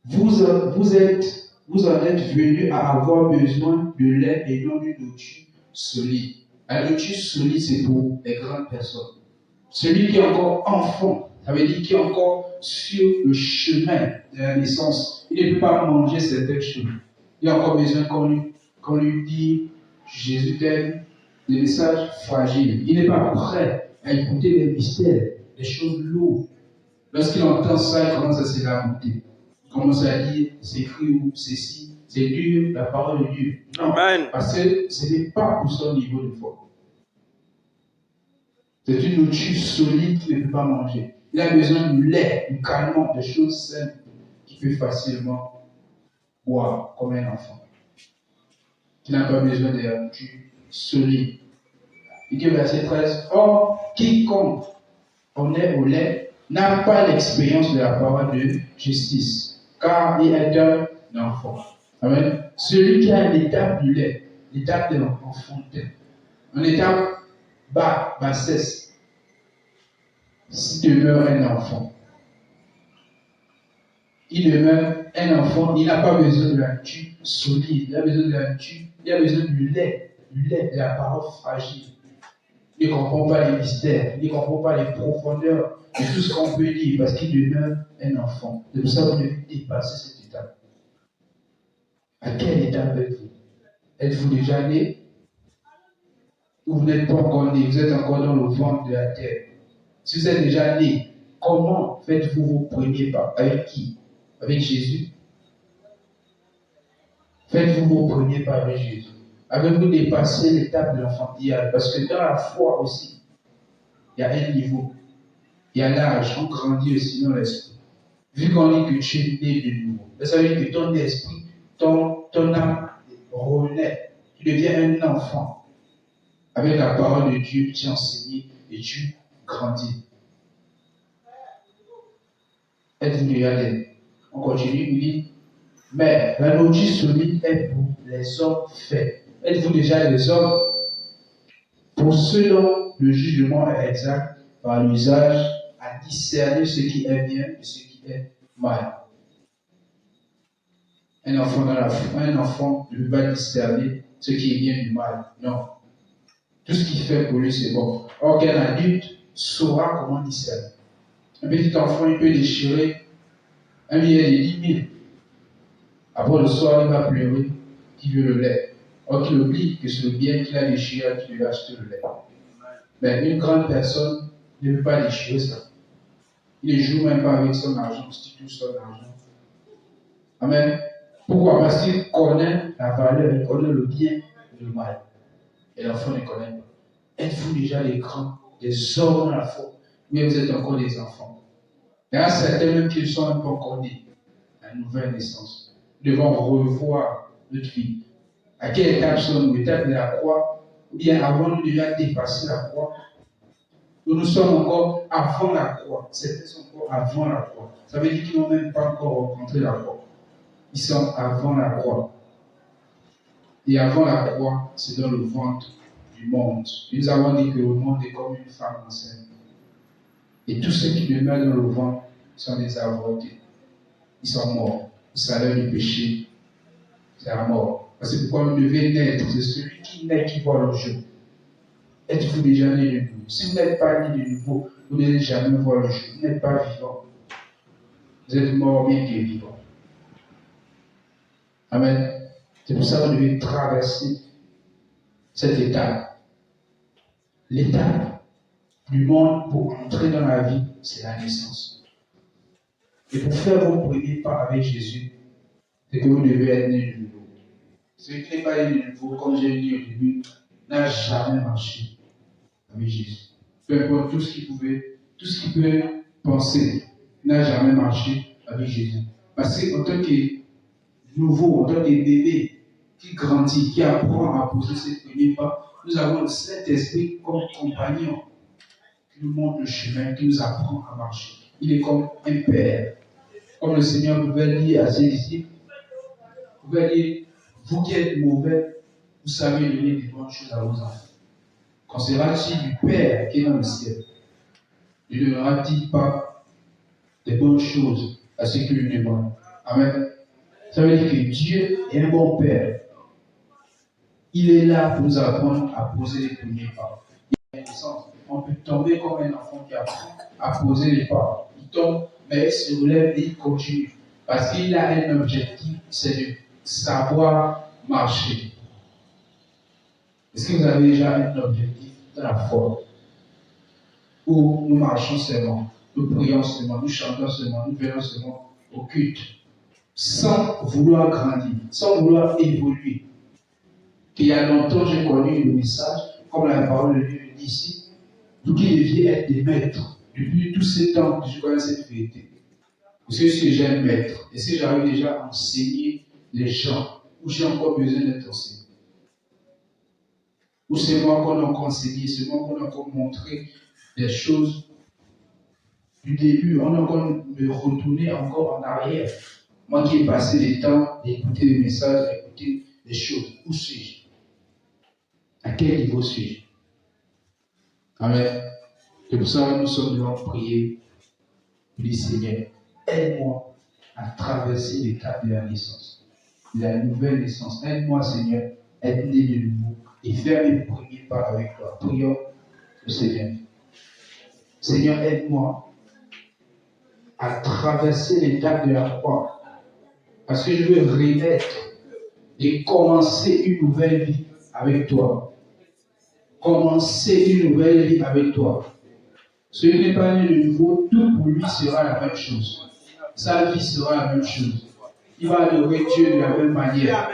Vous en êtes venus à avoir besoin de lait et non d'une nourriture solide. La nourriture solide, c'est pour les grandes personnes. Celui qui est encore enfant, ça veut dire qui est encore sur le chemin de la naissance. Il ne peut pas manger certaines choses. Il a encore besoin qu'on lui dise Jésus t'aime, des messages fragiles. Il n'est pas prêt à écouter les mystères, les choses lourdes. Lorsqu'il entend ça, il commence à se lamenter. Il commence à dire c'est écrit ou c'est ci, c'est dur, la parole de Dieu. Non,
Amen.
Parce que ce n'est pas pour son niveau de foi. C'est une nourriture solide qu'il ne peut pas manger. Il a besoin du lait, du calmant, des choses simples qu'il peut facilement boire comme un enfant. Qui n'a pas besoin de la nourriture solide. Il dit verset 13, or, quiconque en est au lait n'a pas l'expérience de la parole de justice, car il est un enfant. Amen. Celui qui a l'étape du lait, l'étape de l'enfantin, une étape bassesse, s'il demeure un enfant. Il demeure un enfant, il n'a pas besoin de la tube solide, il a besoin de la tube, il a besoin du lait, de la parole fragile. Il ne comprend pas les mystères, il ne comprend pas les profondeurs de tout ce qu'on peut dire parce qu'il demeure un enfant. C'est pour ça que vous devez dépasser cette étape. À quelle étape êtes-vous? Êtes-vous déjà né? Ou vous n'êtes pas encore né? Vous êtes encore dans le ventre de la terre. Si vous êtes déjà né, comment faites-vous vos premiers pas? Avec qui? Avec Jésus? Faites-vous vos premiers pas avec Jésus? Avez-vous dépassé l'étape de l'enfantillage? Parce que dans la foi aussi, il y a un niveau. Il y a l'âge, on grandit aussi dans l'esprit. Vu qu'on dit que tu es né de nouveau, ça veut dire que ton esprit, ton âme renaît. Tu deviens un enfant. Avec la parole de Dieu, tu es enseigné et tu grandis. Êtes-vous déjà né? On continue, il dit, mais la nourriture solide est pour les hommes faits. Êtes-vous déjà des hommes? Pour ceux dont le jugement est exact par l'usage à discerner ce qui est bien et ce qui est mal. Un enfant ne peut pas discerner ce qui est bien du mal. Non. Tout ce qu'il fait pour lui, c'est bon. Or, qu'un adulte saura comment discerner. Un petit enfant, il peut déchirer un billet de 10 000. Après le soir, il va pleurer qu'il veut le lait. Or, qu'il oublie que c'est le bien qu'il a déchiré qu'il lui a acheté le lait. Mais une grande personne ne peut pas déchirer ça. Il ne joue même pas avec son argent, constitue son argent. Amen. Pourquoi? Parce qu'il connaît la valeur, il connaît le bien et le mal. Et l'enfant ne connaît pas. Êtes-vous déjà des grands, des hommes dans la foi? Mais vous êtes encore des enfants. Il y a certains même qui ne sont même pas encore nés. La nouvelle naissance. Nous devons revoir notre vie. À quelle étape sommes-nous? L'étape de la croix? Ou bien avons-nous déjà dépassé la croix? Nous sommes encore avant la croix. Certains sont encore avant la croix. Ça veut dire qu'ils n'ont même pas encore rencontré la croix. Ils sont avant la croix. Et avant la croix, c'est dans le ventre du monde. Et nous avons dit que le monde est comme une femme enceinte. Et tous ceux qui demeurent dans le ventre sont des avortés. Ils sont morts. Le salaire du péché, c'est la mort. C'est pourquoi vous devez naître. C'est celui qui naît qui voit le jeu. Êtes-vous déjà né de nouveau? Si vous n'êtes pas né de nouveau, vous n'allez jamais voir le jeu. Vous n'êtes pas vivant. Vous êtes mort bien que vivant. Amen. C'est pour ça que vous devez traverser cette étape. L'étape du monde pour entrer dans la vie, c'est la naissance. Et pour faire vos premiers pas avec Jésus, c'est que vous devez être né de nouveau. Celui qui n'est pas né de nouveau, comme j'ai dit au début, n'a jamais marché avec Jésus. Peu importe tout ce qu'il peut penser, n'a jamais marché avec Jésus. Parce qu'en tant que nouveau, en tant que bébé qui grandit, qui apprend à poser ses premiers pas, nous avons le Saint-Esprit comme compagnon qui nous montre le chemin, qui nous apprend à marcher. Il est comme un père. Comme le Seigneur pouvait dire à ses disciples, il pouvait dire, vous qui êtes mauvais, vous savez donner des bonnes choses à vos enfants. Qu'en sera-t-il du Père qui est dans le ciel? Ne donnera-t-il pas des bonnes choses à ceux qui lui demandent? Amen. Ça veut dire que Dieu est un bon Père. Il est là pour nous apprendre à poser les premiers pas. On peut tomber comme un enfant qui apprend à poser les pas. Il tombe, mais il se relève et il continue. Parce qu'il a un objectif, c'est de savoir marcher. Est-ce que vous avez déjà un objectif dans la foi? Où nous marchons seulement, nous prions seulement, nous chantons seulement, nous venons seulement au culte, sans vouloir grandir, sans vouloir évoluer. Il y a longtemps, j'ai connu le message, comme la parole de Dieu dit ici, vous qui deviez être des maîtres. Depuis tous ces temps que je connais cette vérité. Parce que si j'ai un maître, et si j'arrive déjà à enseigner les gens, où j'ai encore besoin d'être enseigné, ou c'est moi qu'on a encore enseigné, c'est moi qu'on a encore montré des choses du début, on a encore me retourner encore en arrière. Moi qui ai passé des temps d'écouter des messages, d'écouter des choses, où suis-je? À quel niveau suis-je? Amen. C'est pour ça que nous sommes devant prier. Nous disons, Seigneur, aide-moi à traverser l'étape de la naissance, de la nouvelle naissance. Aide-moi, Seigneur, à être né de nouveau et faire mes premiers pas avec toi. Prions le Seigneur. Seigneur, aide-moi à traverser l'étape de la croix. Parce que je veux renaître et commencer une nouvelle vie avec toi. Commencer une nouvelle vie avec toi. Celui qui n'est pas né de nouveau, tout pour lui sera la même chose. Sa vie sera la même chose. Il va adorer Dieu de la même manière.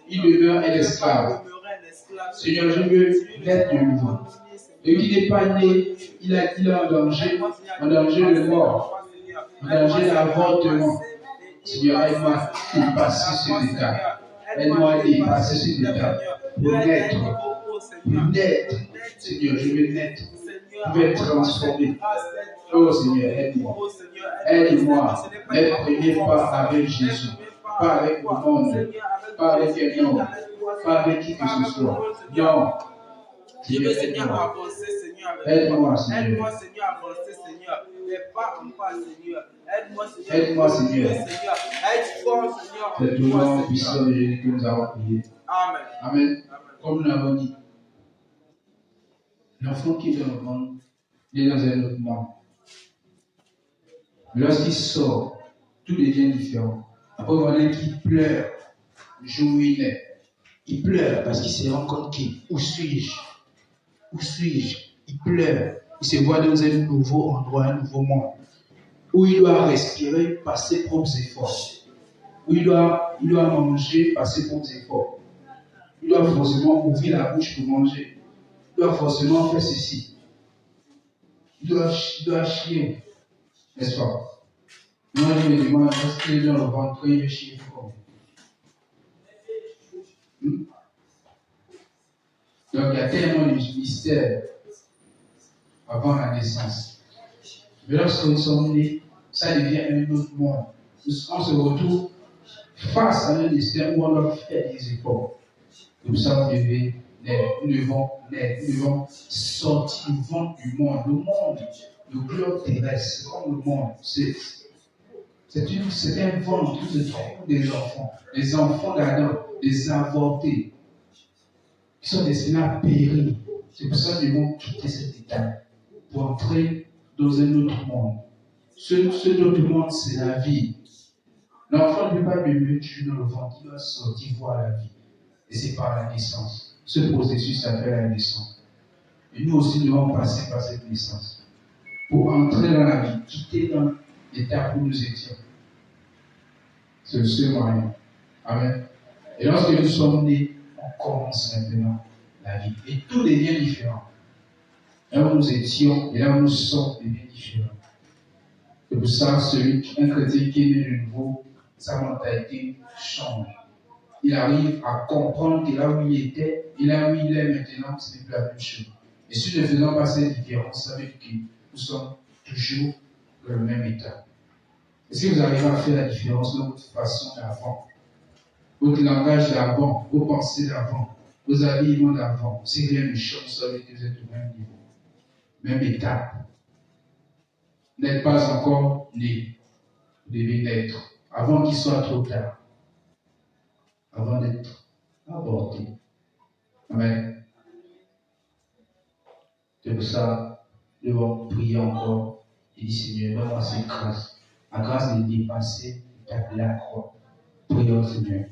Il demeure un esclave. Seigneur, je veux naître de nouveau. Et qui n'est pas né, il est en danger de mort, en danger d'avortement. Seigneur, aide-moi à dépasser cette étape. Aide-moi à dépasser cette étape. Pour naître. Seigneur, je veux naître. Je veux être transformé. Oh Seigneur, aide-moi. Aide-moi. Mes premiers pas avec Jésus. Pas avec le monde. Pas avec un homme. Pas avec qui que ce soit. Non.
Je veux, Seigneur, avancer, Seigneur, avec toi.
Aide-moi, Seigneur.
Aide-moi, Seigneur, à avancer, Seigneur. Les pas en pas, Seigneur. Aide-moi, Seigneur.
Aide-moi, Seigneur.
Aide-moi, Seigneur.
C'est tout le nom puissant de Jésus que nous avons prié.
Amen.
Amen. Comme nous l'avons dit, l'enfant qui est dans le monde, il est dans un autre monde. Lorsqu'il sort, tout devient différent. Après, on a qui pleure le jour où il est. Il pleure parce qu'il se rend compte où suis-je? Où suis-je? Il pleure. Il se voit dans un nouveau endroit, un nouveau monde, où il doit respirer par ses propres efforts, où il doit manger par ses propres efforts. Il doit forcément ouvrir la bouche pour manger. Il doit forcément faire ceci. Il doit chier. N'est-ce pas? Moi, je me demande, est-ce qu'il est dans le ventre, il veut chier comment? Donc, il y a tellement de mystères avant la naissance. Mais lorsque nous sommes nés, ça devient un autre monde. On se retrouve face à un destin où on doit faire des efforts. Et pour ça, nous devons sortir du ventre du monde. Le monde, le globe terrestre, c'est comme le monde. C'est un ventre où se trouvent des enfants d'Adam, des avortés, qui sont destinés à périr. C'est pour ça que nous devons quitter cet état pour entrer dans un autre monde. Ce autre monde, c'est la vie. L'enfant ne peut pas demeurer dans le ventre, il doit sortir voir la vie. Et c'est par la naissance. Ce processus s'appelle la naissance. Et nous aussi, nous devons passer par cette naissance pour entrer dans la vie, quitter dans l'état où nous étions. C'est le seul moyen. Amen. Et lorsque nous sommes nés, on commence maintenant la vie. Et tout devient différent. Là où nous étions et là où nous sommes devient différent. C'est pour ça un chrétien qui est né de nouveau, sa mentalité change. Il arrive à comprendre que là où il était et là où il est maintenant, ce n'est plus la même chose. Et si nous ne faisons pas cette différence, ça veut dire que nous sommes toujours dans le même état. Est-ce que vous arrivez à faire la différence dans votre façon d'avant, votre langage d'avant, vos pensées d'avant, vos habillements d'avant? Si rien ne change, ça veut dire que vous êtes au même niveau, même étape. Vous n'êtes pas encore né, vous devez naître avant qu'il soit trop tard, avant d'être aborté. Amen. C'est pour ça, nous devons prier encore et dire, Seigneur, donne-moi cette grâce, la grâce de dépasser l'étape de la croix. Prions, Seigneur.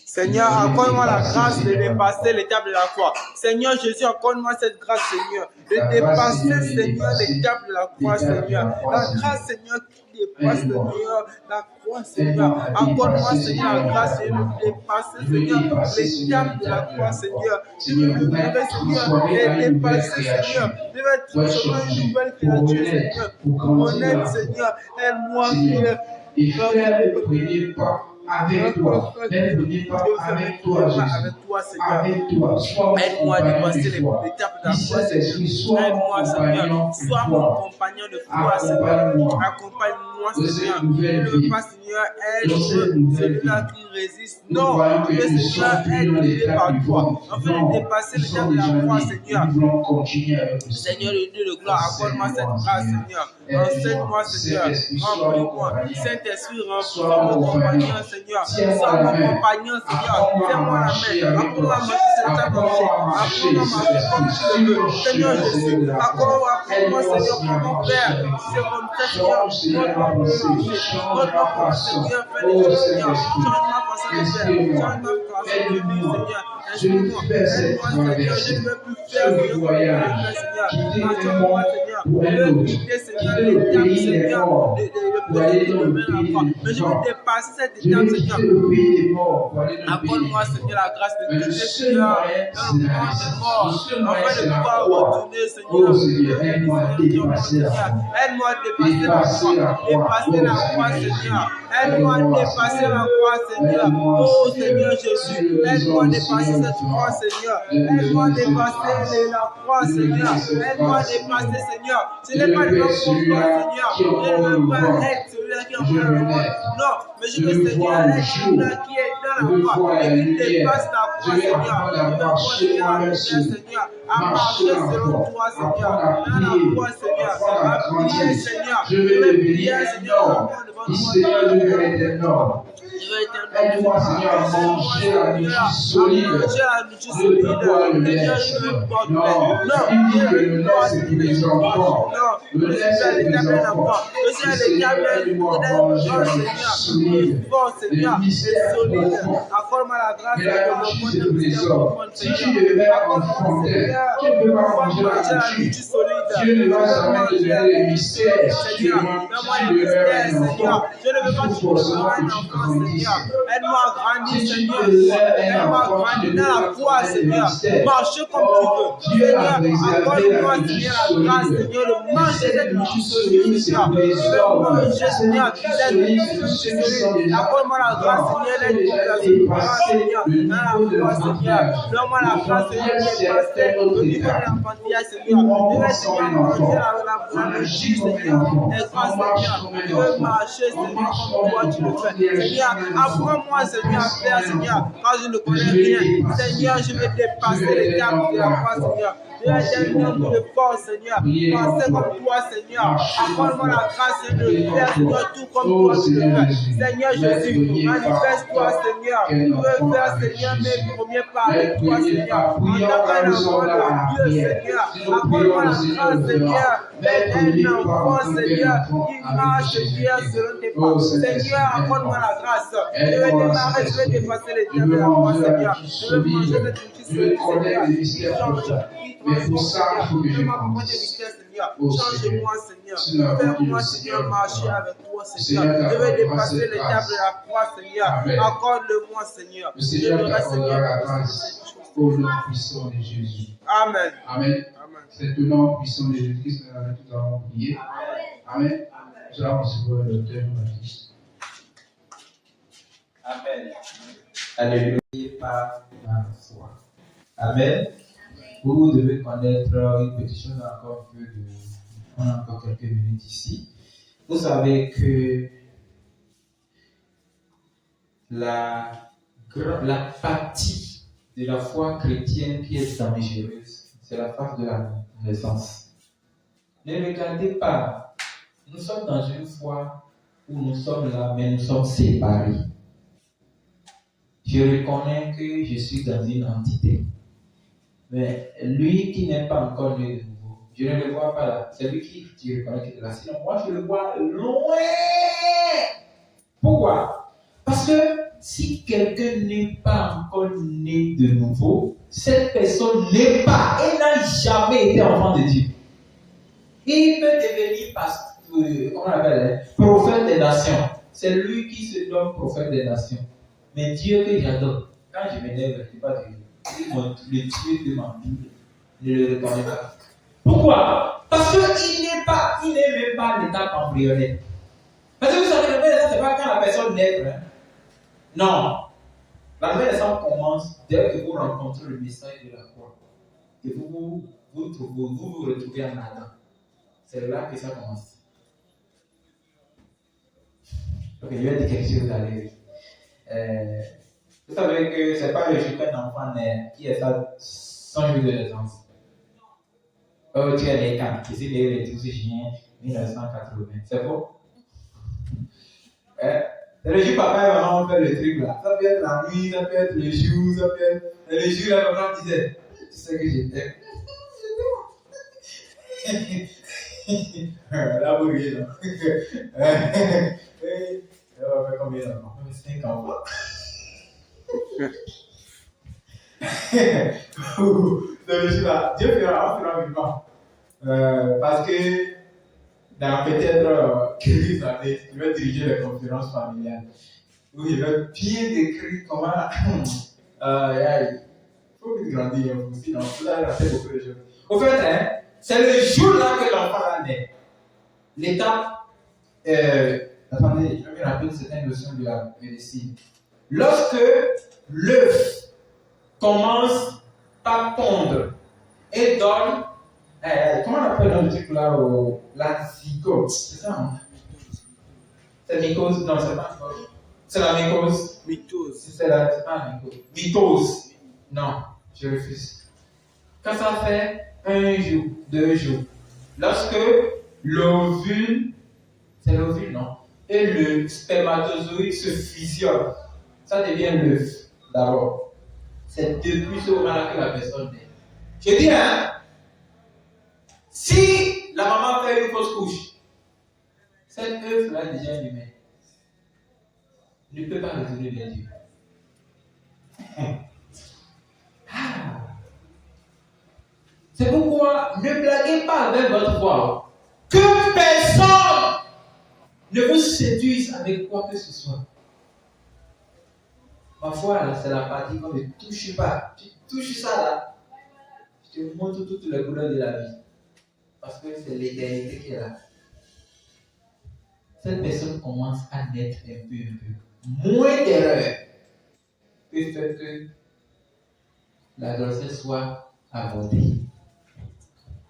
Seigneur, accorde-moi la grâce de dépasser l'étape de la croix. Seigneur Jésus, accorde-moi cette grâce, Seigneur, de dépasser, Seigneur, l'étape de la croix, Seigneur. La grâce, Seigneur, qui dépasse, Seigneur, la croix, Seigneur. Accorde-moi, Seigneur, la grâce de dépasser, Seigneur, l'étape de la croix, Seigneur. Je veux me lever, Seigneur, et dépasser, Seigneur. Je veux être transformé une nouvelle créature, Seigneur. Honnête, Seigneur, aide-moi, Seigneur.
Et faire le premier pas avec toi. Fais le premier pas avec toi, Jésus. Avec toi. Sois
aide-moi à dépasser l'étape de la croix, Seigneur.
Aide-moi, Seigneur.
Sois mon compagnon de foi, Seigneur. Accompagne-moi, moi,
de
Seigneur.
cette
Je
nouvelle
ne veux
vie,
pas, Seigneur,
dans
être
cette nouvelle vie.
celui-là qui résiste.
Nous
Non,
croyons
je
que
veux,
nous
Seigneur,
sommes plus
être
dans
guidé
l'état
par
du
toi.
vent.
Afin de
Non,
dépasser
nous
le
sommes
terme de la
déjà
croix,
nés.
Seigneur.
Nous voulons continuer avec le
Seigneur,
Seigneur.
le Dieu de gloire, accorde-moi cette
Enseigne-moi,
grâce,
Seigneur.
Seigneur. Enseigne-moi, Seigneur.
Saint-Esprit, sois mon
Remplis-moi.
compagnon.
Saint-Esprit,
Sois
sois
mon
mon compagnon,
compagnon.
Seigneur.
Tiens-moi
Sois
la
mon
main.
compagnon, Seigneur.
Apprends-moi à
Tiens-moi la
marcher
main.
avec
Apprends-moi
toi.
à marcher sur cette table entière.
Apprends-moi à
Apprends-moi à
marcher,
marcher comme tu le veux.
sur
Seigneur
le
Jésus,
chemin de la croix.
apprends-moi,
Aide-moi,
Seigneur,
Seigneur, à
comment
marcher
faire.
avec
Si c'est
toi.
comme ça, Seigneur,
Change, Seigneur,
montre-moi
ma
comment
pensée.
marcher.
Change
Montre-moi
ma
comment,
façon.
Seigneur, faire les
Oh,
choses, Seigneur.
Saint-Esprit,
Change ma façon de faire.
inspire-moi.
Change ma façon de vivre,
Aide-moi.
Seigneur.
Je veux
Inspire-moi.
faire cette
Aide-moi, Seigneur. Je
traversée,
ne veux plus faire,
ce
Seigneur, comme je le
voyage,
fais, Seigneur.
quitter un
Enseigne-moi,
monde
Seigneur.
pour
Je
un
veux
autre,
quitter, Seigneur,
quitter le
l'étape,
pays des
Seigneur,
morts
le
pour aller
pays qui
dans le
me mène à la
pays
croix.
des
Mais je veux
vivants.
dépasser cette
Je
étape,
veux
Seigneur.
quitter le pays des morts pour aller dans le pays
Accorde-moi,
des
Seigneur,
vivants.
la grâce de
Mais le
quitter,
seul
Seigneur,
moyen,
dans
c'est
le
la
monde des
naissance.
morts,
Le seul moyen,
afin de
c'est la
pouvoir
croix.
retourner, Seigneur,
Oh Seigneur,
le
aide-moi à
Seigneur,
dépasser la
Seigneur.
croix.
Aide-moi à dépasser la
Dépasser la
croix.
croix.
Dépasser
Oh
la croix,
Seigneur Jésus.
Seigneur. Aide-moi à
Aide-moi,
dépasser la
Seigneur.
croix, Seigneur.
Aide-moi,
Oh
Seigneur.
Seigneur
Sur
Jésus.
l'horizon,
Aide-moi à
le
dépasser
Seigneur
cette
nous
croix,
fera.
Seigneur.
Je veux
Aide-moi à
besoin de cette
dépasser
grâce.
la croix,
Je veux
Seigneur.
besoin de cette
Aide-moi à
grâce,
dépasser,
Seigneur.
Seigneur. Ce
Je
n'est pas
veux
de ma
être
propre force,
celui-là
Seigneur.
qui
Je ne
encore
veux
le
pas
voit.
être celui-là qui
Je
envoie
veux
le monde.
l'être.
Non, mais je
Je
veux,
veux
Seigneur,
voir le
être
jour.
celui-là qui est dans
Je
la
veux
croix
voir
et
la
qui dépasse
lumière.
la
Je
croix,
veux
Seigneur.
apprendre
Je
à
veux voir,
marcher
Seigneur, la
moi-même
lumière,
seul.
Seigneur, à
Marcher
marcher
dans la
selon
croix.
toi, Seigneur,
Apprendre à
dans la
prier.
croix, Seigneur,
Apprendre à
à prier,
grandir.
Seigneur.
Je
Je
veux
veux
devenir
prier,
un
Seigneur,
homme.
devant toi,
Dis Seigneur, je veux être un homme.
je veux être un homme,
Aide-moi, Seigneur, à
Aide-moi,
manger la
Seigneur,
nourriture
à
solide.
manger la nourriture
Je ne veux
solide.
plus boire le lait,
Seigneur, je ne
Seigneur.
veux pas de lait.
Non,
Non,
il dit
je
que
veux
le lait,
boire,
c'est
Seigneur,
pour
des
les
choses fraîches.
enfants.
Non,
Le
je
lait,
suis à
c'est pour
l'état
les
d'un
enfants.
enfant. Je suis à l'état
Seigneur, aide-moi à manger la nourriture
Seigneur,
solide.
de fort, Seigneur,
Le
de
mystère
solide.
profond.
Accorde-moi la grâce
Mais
de
la
comprendre
nourriture, c'est
le
pour les
mystère
hommes.
profond,
Si tu
Seigneur.
devais
Accorde-moi,
enfanter,
Seigneur,
tu ne peux pas
pouvoir
manger la
manger la
nourriture.
nourriture solide.
Dieu ne va
Je veux
jamais te
manger
donner
la
les
nourriture
mystères
solide,
si tu
Seigneur.
demeures
Donne-moi les
un
mystères,
enfant.
Seigneur. Je ne veux
Il
pas
faut
toujours
forcément
demeurer
que
un
tu
enfant,
grandisses.
Seigneur. Aide-moi à grandir,
Si tu
Seigneur.
deviens un
Aide-moi à
enfant, tu
grandir
ne
dans
peux
la
pas
foi,
connaître les
Seigneur.
mystères.
Marcher comme tu veux.
Oh, Dieu a
Seigneur,
réservé
accorde-moi,
la
Seigneur,
nourriture
la grâce,
solide.
Seigneur, de manger cette nourriture solide,
solide, c'est
Seigneur.
pour les
Je veux
hommes.
manger,
Cette
Seigneur,
nourriture
cette
solide,
nourriture
c'est ceux qui sont
solide.
déjà
Accorde-moi la grâce,
grands,
Seigneur,
qui ont
d'être
déjà
complacé pour toi,
dépassé
Seigneur,
le
dans la
niveau de
foi, Seigneur.
l'enfantillage.
Donne-moi la grâce, Seigneur, de
L'enfantillage, c'est
dépasser
un autre
le niveau de
état.
l'enfantillage, Seigneur.
Où on
Je veux,
pense comme
Seigneur,
un enfant.
manger la
On agit
nourriture,
comme un
Seigneur,
enfant.
des grâces,
On marche
Seigneur.
comme un
Je veux
enfant.
marcher,
On
Seigneur,
marche
comme
comme
toi
un
tu le
enfant.
fais. Seigneur, apprends-moi, Seigneur, à faire, Seigneur, quand je ne connais rien. Seigneur, je veux dépasser l'étape de la croix, Seigneur. Je veux être un homme de force, Seigneur. Penser comme toi, Seigneur. Apprends-moi la grâce, Seigneur, de faire, Seigneur, tout comme toi tu le fais. Seigneur Jésus, manifeste-toi, Seigneur. Je veux faire, Seigneur, mes premiers pas avec toi, Seigneur. En tant qu'un enfant de Dieu, Seigneur. Apprends-moi la grâce, Seigneur, d'être un enfant, Seigneur, qui marche, Seigneur, selon tes pas. Seigneur, apprends-moi la grâce. Je veux démarrer, je veux dépasser les termes de la croix, Seigneur. Je veux manger cette nourriture solide, Seigneur, qui change, qui transforme, Seigneur. Je veux m'apprendre des mystères, Seigneur. Change-moi, Seigneur. Fais-moi, Seigneur, marcher avec toi, Seigneur. Je veux dépasser l'étape de la croix, Seigneur. Accorde-le-moi, Seigneur.
Le
Je
Seigneur
voudrais,
t'accordera la
Seigneur,
grâce au nom puissant de Jésus.
Amen.
Amen. C'est au nom puissant de Jésus-Christ que nous avons prié. Amen. Nous allons recevoir le docteur Baptiste.
Amen. Alléluia par la foi. Amen. Vous devez connaître une petite chose encore que on a encore quelques minutes ici. Vous savez que la partie de la foi chrétienne qui est dangereuse, c'est la phase de la naissance. Ne regardez pas. Nous sommes dans une foi où nous sommes là, mais nous sommes séparés. Je reconnais que je suis dans une entité. Mais lui qui n'est pas encore né de nouveau, je ne le vois pas là. C'est lui qui je reconnais qu'il est là. Sinon, moi, je le vois loin. Pourquoi? Parce que si quelqu'un n'est pas encore né de nouveau, cette personne n'est pas et n'a jamais été enfant de Dieu. Il peut devenir comment on appelle, prophète des nations. C'est lui qui se donne prophète des nations. Mais Dieu que j'adore, quand je m'énerve, je ne dis pas Dieu. Le Dieu de ma Bible, ne le reconnais pas. Pourquoi? Parce qu'il n'est même pas à l'étape embryonnaire. Parce que vous savez, la nouvelle naissance, ce n'est pas quand la personne naît. Hein? Non. La nouvelle naissance commence dès que vous rencontrez le message de la croix. Et vous vous retrouvez en Adam. C'est là que ça commence.
Ok, je vais dire quelque chose d'aller. Vous savez que c'est pas le jour qu'un enfant naît qui est son jour de naissance. Oh, tu es né quand? Ici, les 12 juin 1980. C'est faux? C'est le jour papa et maman ont fait le truc là. Ça peut être la nuit, ça peut être le jour, ça peut être. Et le jour là, maman disait, tu sais que j'étais. Là, vous riez, non? On va faire combien d'enfants? 5 enfants. Le jour là, Dieu fera vivant. Parce que dans peut-être quelques années, il va diriger les conférences familiales. Où il va bien décrire comment. Il faut qu'il grandisse aussi. Donc, là, il a fait beaucoup de choses. Au fait, hein, c'est le jour-là que l'enfant naît. L'étape. Attendez, je vais me rappeler certaines notions de la médecine. Lorsque l'œuf commence par pondre et donne. Comment on appelle le truc là, la zygote? C'est ça, hein? C'est mycose? Non, c'est pas mycose. C'est la mycose.
Mythose.
C'est pas la mycose. Mythose. Non, je refuse. Quand ça fait 1 jour, 2 jours, lorsque l'ovule, c'est l'ovule, non? Et le spermatozoïde se fusionnent, ça devient l'œuf d'abord. C'est depuis ce moment-là que la personne naît. Je dis, hein? Si la maman fait une fausse couche, cet œuf-là déjà humain ne peut pas retourner vers Dieu. C'est pourquoi ne blaguez pas avec votre foi. Que personne ne vous séduise avec quoi que ce soit. Ma foi, c'est la partie qu'on ne touche pas. Tu touches ça là, je te montre toutes les couleurs de la vie. Parce que c'est l'éternité qui est là. Cette personne commence à naître un peu. Moins d'erreurs que fait que la grossesse soit avortée.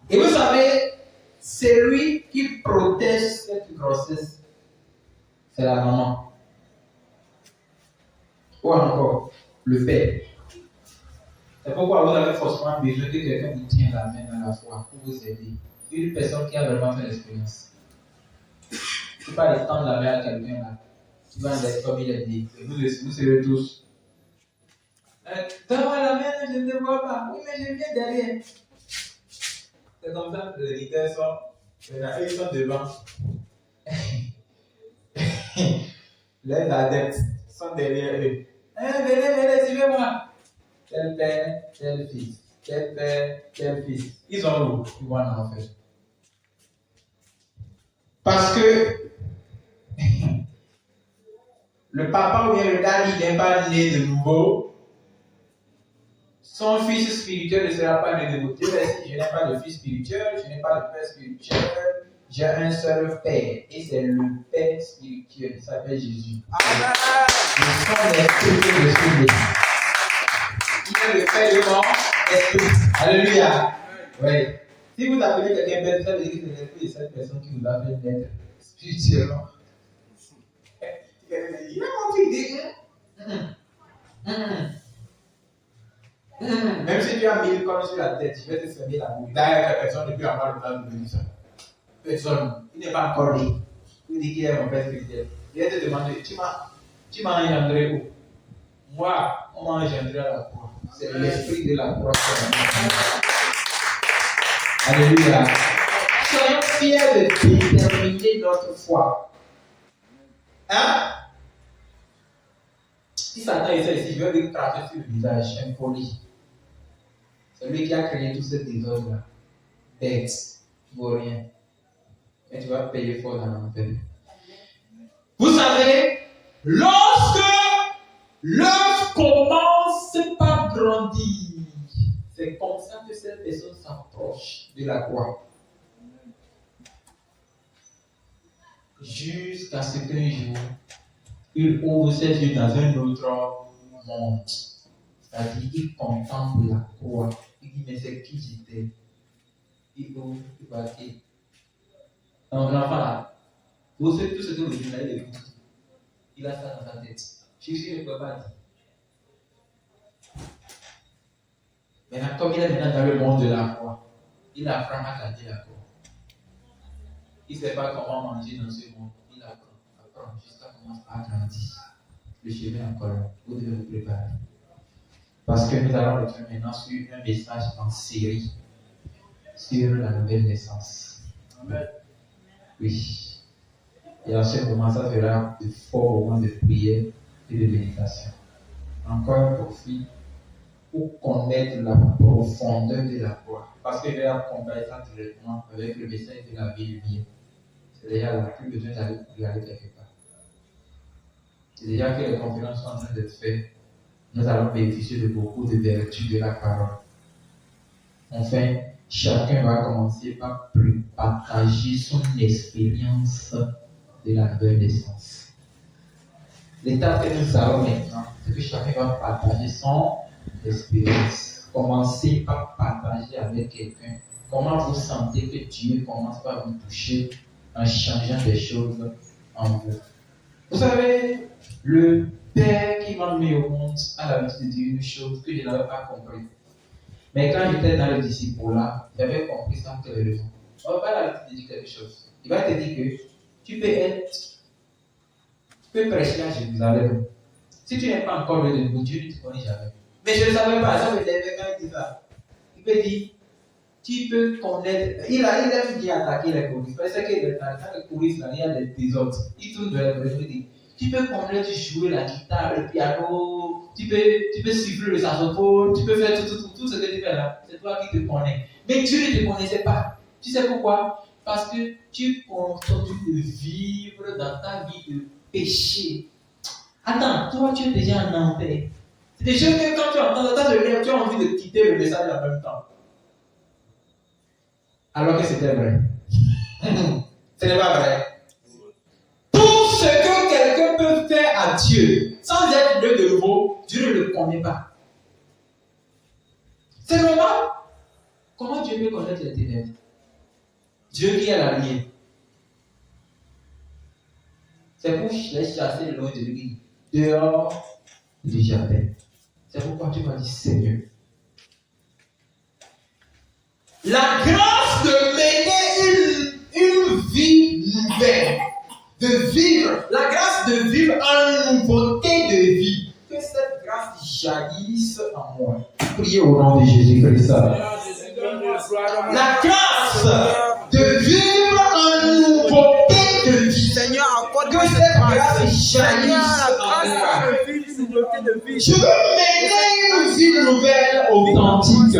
Et vous savez, c'est lui qui protège cette grossesse. C'est la maman. Ou encore, le père. C'est pourquoi vous avez forcément besoin que quelqu'un vous tienne la main dans la foi pour vous aider. Une personne qui a vraiment fait l'expérience. Tu ne peux pas tendre la main à quelqu'un là. Tu vas être comme il est dit. Et vous serez tous. Donne-moi la main, je ne te vois pas. Oui, mais je viens derrière. C'est comme ça que les leaders sont. Ils sont devant. Les adeptes sont derrière eux. Venez, suivez-moi. Tel père, tel fils. Tel père, tel fils. Ils sont où? Ils vont en enfer. Parce que le papa ou bien le daddy n'est pas né de nouveau. Son fils spirituel ne sera pas né de nouveau. Dieu a dit, je n'ai pas de fils spirituel, je n'ai pas de père spirituel. J'ai un seul père. Et c'est le père spirituel. Il s'appelle Jésus. Amen. Le sang de l'esprit que je suis béni. Il est le père de mon esprit. Alléluia. Oui. Si vous appelez quelqu'un père, ça veut dire que c'est l'esprit de cette personne qui vous a fait naître spirituellement. Il a montré. Même si tu as 1000 cornes sur la tête, je vais te fermer la bouche. D'ailleurs, personne ne peut avoir le temps de venir ça. Personne. Il n'est pas encore né. Il dit qu'il est mon père spirituel. Il va te demander, tu m'as engendré où? Moi, on m'a engendré à la croix. C'est l'esprit de la croix. Alléluia. Soyons fiers de déterminer notre foi. Hein? Si Satan essaie ici, je vais lui cracher sur le visage, impoli. C'est lui qui a créé tout ce désordre-là. Bête, tu ne vaux rien. Et tu vas payer fort dans l'enfer. Vous savez, lorsque l'œuf commence par grandir, c'est comme ça que cette personne s'approche de la croix. Jusqu'à ce qu'un jour, il ouvre ses yeux dans un autre monde. C'est-à-dire qu'il contemple la croix. Il dit, mais c'est qui j'étais? Il ouvre, il va dire. Donc l'enfant là, vous savez tout ce que vous dites là, il écoute. Il a ça dans sa tête. Jésus ne peut pas dire. Maintenant, comme il est maintenant dans le monde de la croix, il apprend à garder la croix. Il ne sait pas comment manger dans ce monde. Il apprend jusqu'à commencer à grandir. Le chemin est encore long. Vous devez vous préparer. Parce que nous allons retourner maintenant sur un message en série sur la nouvelle naissance. Amen. Oui. Et en ce moment, ça sera de forts moments de prière et de méditation. Encore un profit pour connaître la profondeur de la croix. Parce que je vais accompagner ça directement avec le message de la vie lumière. C'est déjà là, plus besoin d'aller regarder quelque part. C'est déjà que les conférences sont en train d'être faites. Nous allons bénéficier de beaucoup de vertus de la parole. Enfin, chacun va commencer par partager son expérience de la nouvelle naissance. L'étape que nous avons maintenant, c'est que chacun va partager son expérience. Commencez par partager avec quelqu'un comment vous sentez que Dieu commence par vous toucher en changeant des choses en vous. Vous savez, le Père qui m'a mis au monde a l'habitude de dire une chose que je n'avais pas compris. Mais quand j'étais dans le disciple-là, j'avais compris sans quelle raison. On n'a pas l'habitude de dire quelque chose. Il va te dire que tu peux prêcher à Jérusalem. Si tu n'es pas encore le debout, Dieu ne te connaît jamais. Mais je ne savais pas, ça me lève quand il dit ça. Il peut dire, tu peux connaître. Il aime bien attaquer les choristes. Parce que dans les choristes, il y a des désordres. Il tourne de la dit, tu peux connaître jouer la guitare, le piano, tu peux siffler le saxophone, tu peux faire tout ce que tu fais là. C'est toi qui te connais. Mais Dieu ne te connaissait pas. Tu sais pourquoi? Parce que tu continues de vivre dans ta vie de péché. Attends, toi tu es déjà en enfer. C'est des choses que quand tu entends ça, tu as envie de quitter le message en même temps. Alors que c'était vrai. Ce n'est pas vrai. Tout ce que quelqu'un peut faire à Dieu sans être né de nouveau, Dieu ne le connaît pas. C'est normal. Comment Dieu peut connaître les ténèbres? Dieu qui est la lumière. C'est pour les chasser loin de lui, dehors du jardin. C'est pourquoi tu vas dire Seigneur. La grâce de mener une vie nouvelle, de vivre, la grâce de vivre en nouveauté de vie, que cette grâce jaillisse en moi. Priez au nom de Jésus-Christ. La grâce de vivre en nouveauté de vie. Seigneur, accorde que cette grâce jaillisse en moi. Je veux mener une vie nouvelle authentique.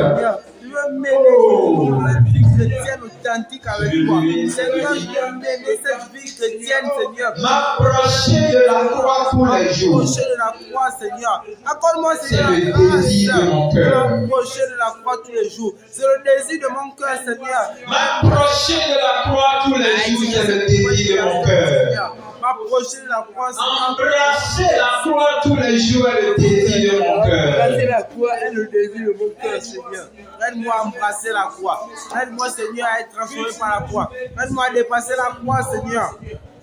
Cette vie chrétienne authentique avec toi. Seigneur, je veux mener cette vie chrétienne, Seigneur.
M'approcher de la croix tous les jours.
M'approcher de la croix, Seigneur. Accorde-moi, Seigneur,
c'est le désir de mon cœur.
M'approcher de la croix tous les jours. C'est le désir de mon cœur, Seigneur.
M'approcher de la croix tous les jours, c'est le désir de mon cœur.
M'approcher de la croix,
embrasser la croix tous les jours est le désir de mon cœur.
Embrasser la croix est le désir de mon cœur, Seigneur. Aide-moi à embrasser la croix. Aide-moi, Seigneur, à être transformé par la croix. Aide-moi à dépasser la croix, Seigneur.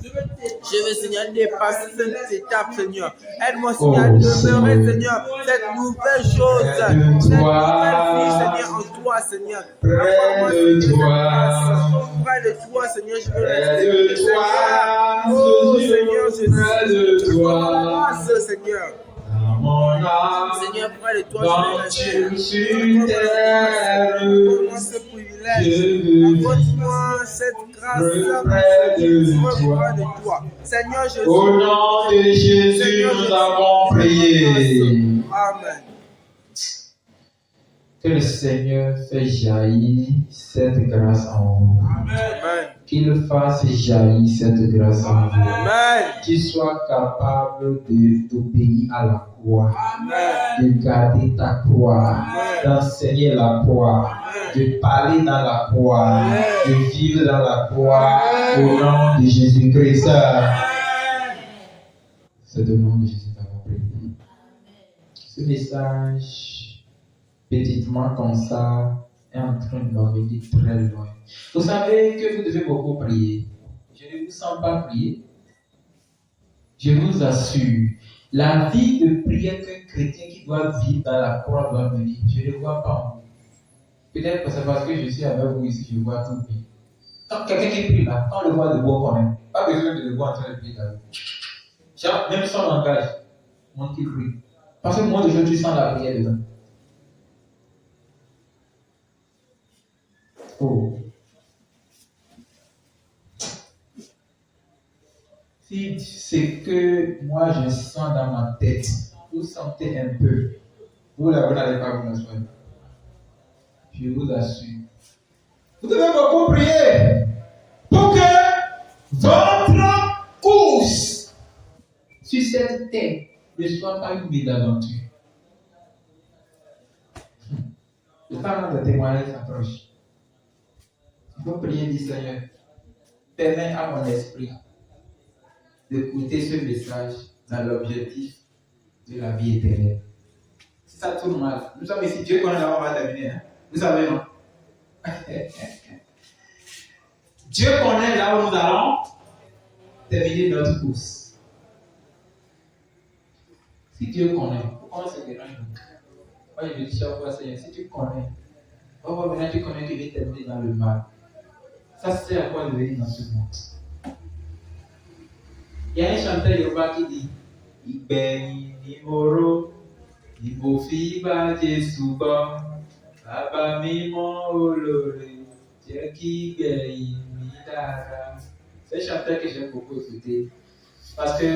Je veux, Seigneur, dépasser cette étape, Seigneur. Aide-moi, Seigneur, à demeurer, Seigneur, cette nouvelle chose, cette nouvelle vie, Seigneur, en toi, Seigneur.
Près de toi.
Près de toi, Seigneur, je veux
rester.
Oh, Seigneur,
Jésus,
je veux Seigneur.
Mon âme,
Seigneur, près de toi,
dans
je veux
sur terre,
accorde-moi ce privilège, accorde-moi cette grâce,
près
de toi. Seigneur, Jésus,
au nom de Jésus, nous avons prié.
Amen.
Que le Seigneur fasse jaillir cette grâce en vous.
Amen.
Qu'il fasse jaillir cette grâce en vous.
Amen.
Qu'il soit capable d'obéir à la croix,
Amen.
de garder ta croix,
Amen.
d'enseigner la croix, de parler dans la croix,
Amen.
de vivre dans la croix, au nom de Jésus-Christ. C'est au nom de Jésus que nous avons prié. Ce message, petitement comme ça, est en train de m'emmener très loin. Vous savez que vous devez beaucoup prier. Je ne vous sens pas prier. Je vous assure, la vie de prière qu'un chrétien qui doit vivre dans la croix doit venir. Je ne le vois pas en vous. Peut-être que c'est parce que je suis avec vous ici, je vois tout bien. Quand quelqu'un qui prie là, quand on le voit de beau quand même, pas besoin de le voir en train de prier là. Genre, même son langage, montre qu'il prie. Parce que moi, je sens la prière dedans. Oh. Si c'est que moi je sens dans ma tête, vous sentez un peu, vous n'allez pas vous asseoir. Je vous assure. Vous devez beaucoup prier pour que votre course sur cette terre ne soit pas une mésaventure. Le temps de témoignage s'approche. Il faut prier, dit Seigneur, permets à mon esprit d'écouter ce message dans l'objectif de la vie éternelle. Si ça tourne mal, nous sommes ici, Dieu connaît là où on va terminer. Hein? Vous savez, non? Dieu connaît là où nous allons terminer notre course. Si Dieu connaît, pourquoi on se dérange? Moi, je me dis chaque fois, Seigneur, si tu connais, maintenant tu connais que je vais terminer dans le mal. Ça, c'est à quoi de venir dans ce monde. Il y a un chanteur Yoruba qui dit Ìgbẹ̀yìn ni mo rò, ni mo fi bá Jésù bọ́, Bàbá mímọ́ olóore, jẹ́ kí ìgbẹ̀yìn mi dára. C'est un chanteur que j'aime beaucoup écouter. Parce que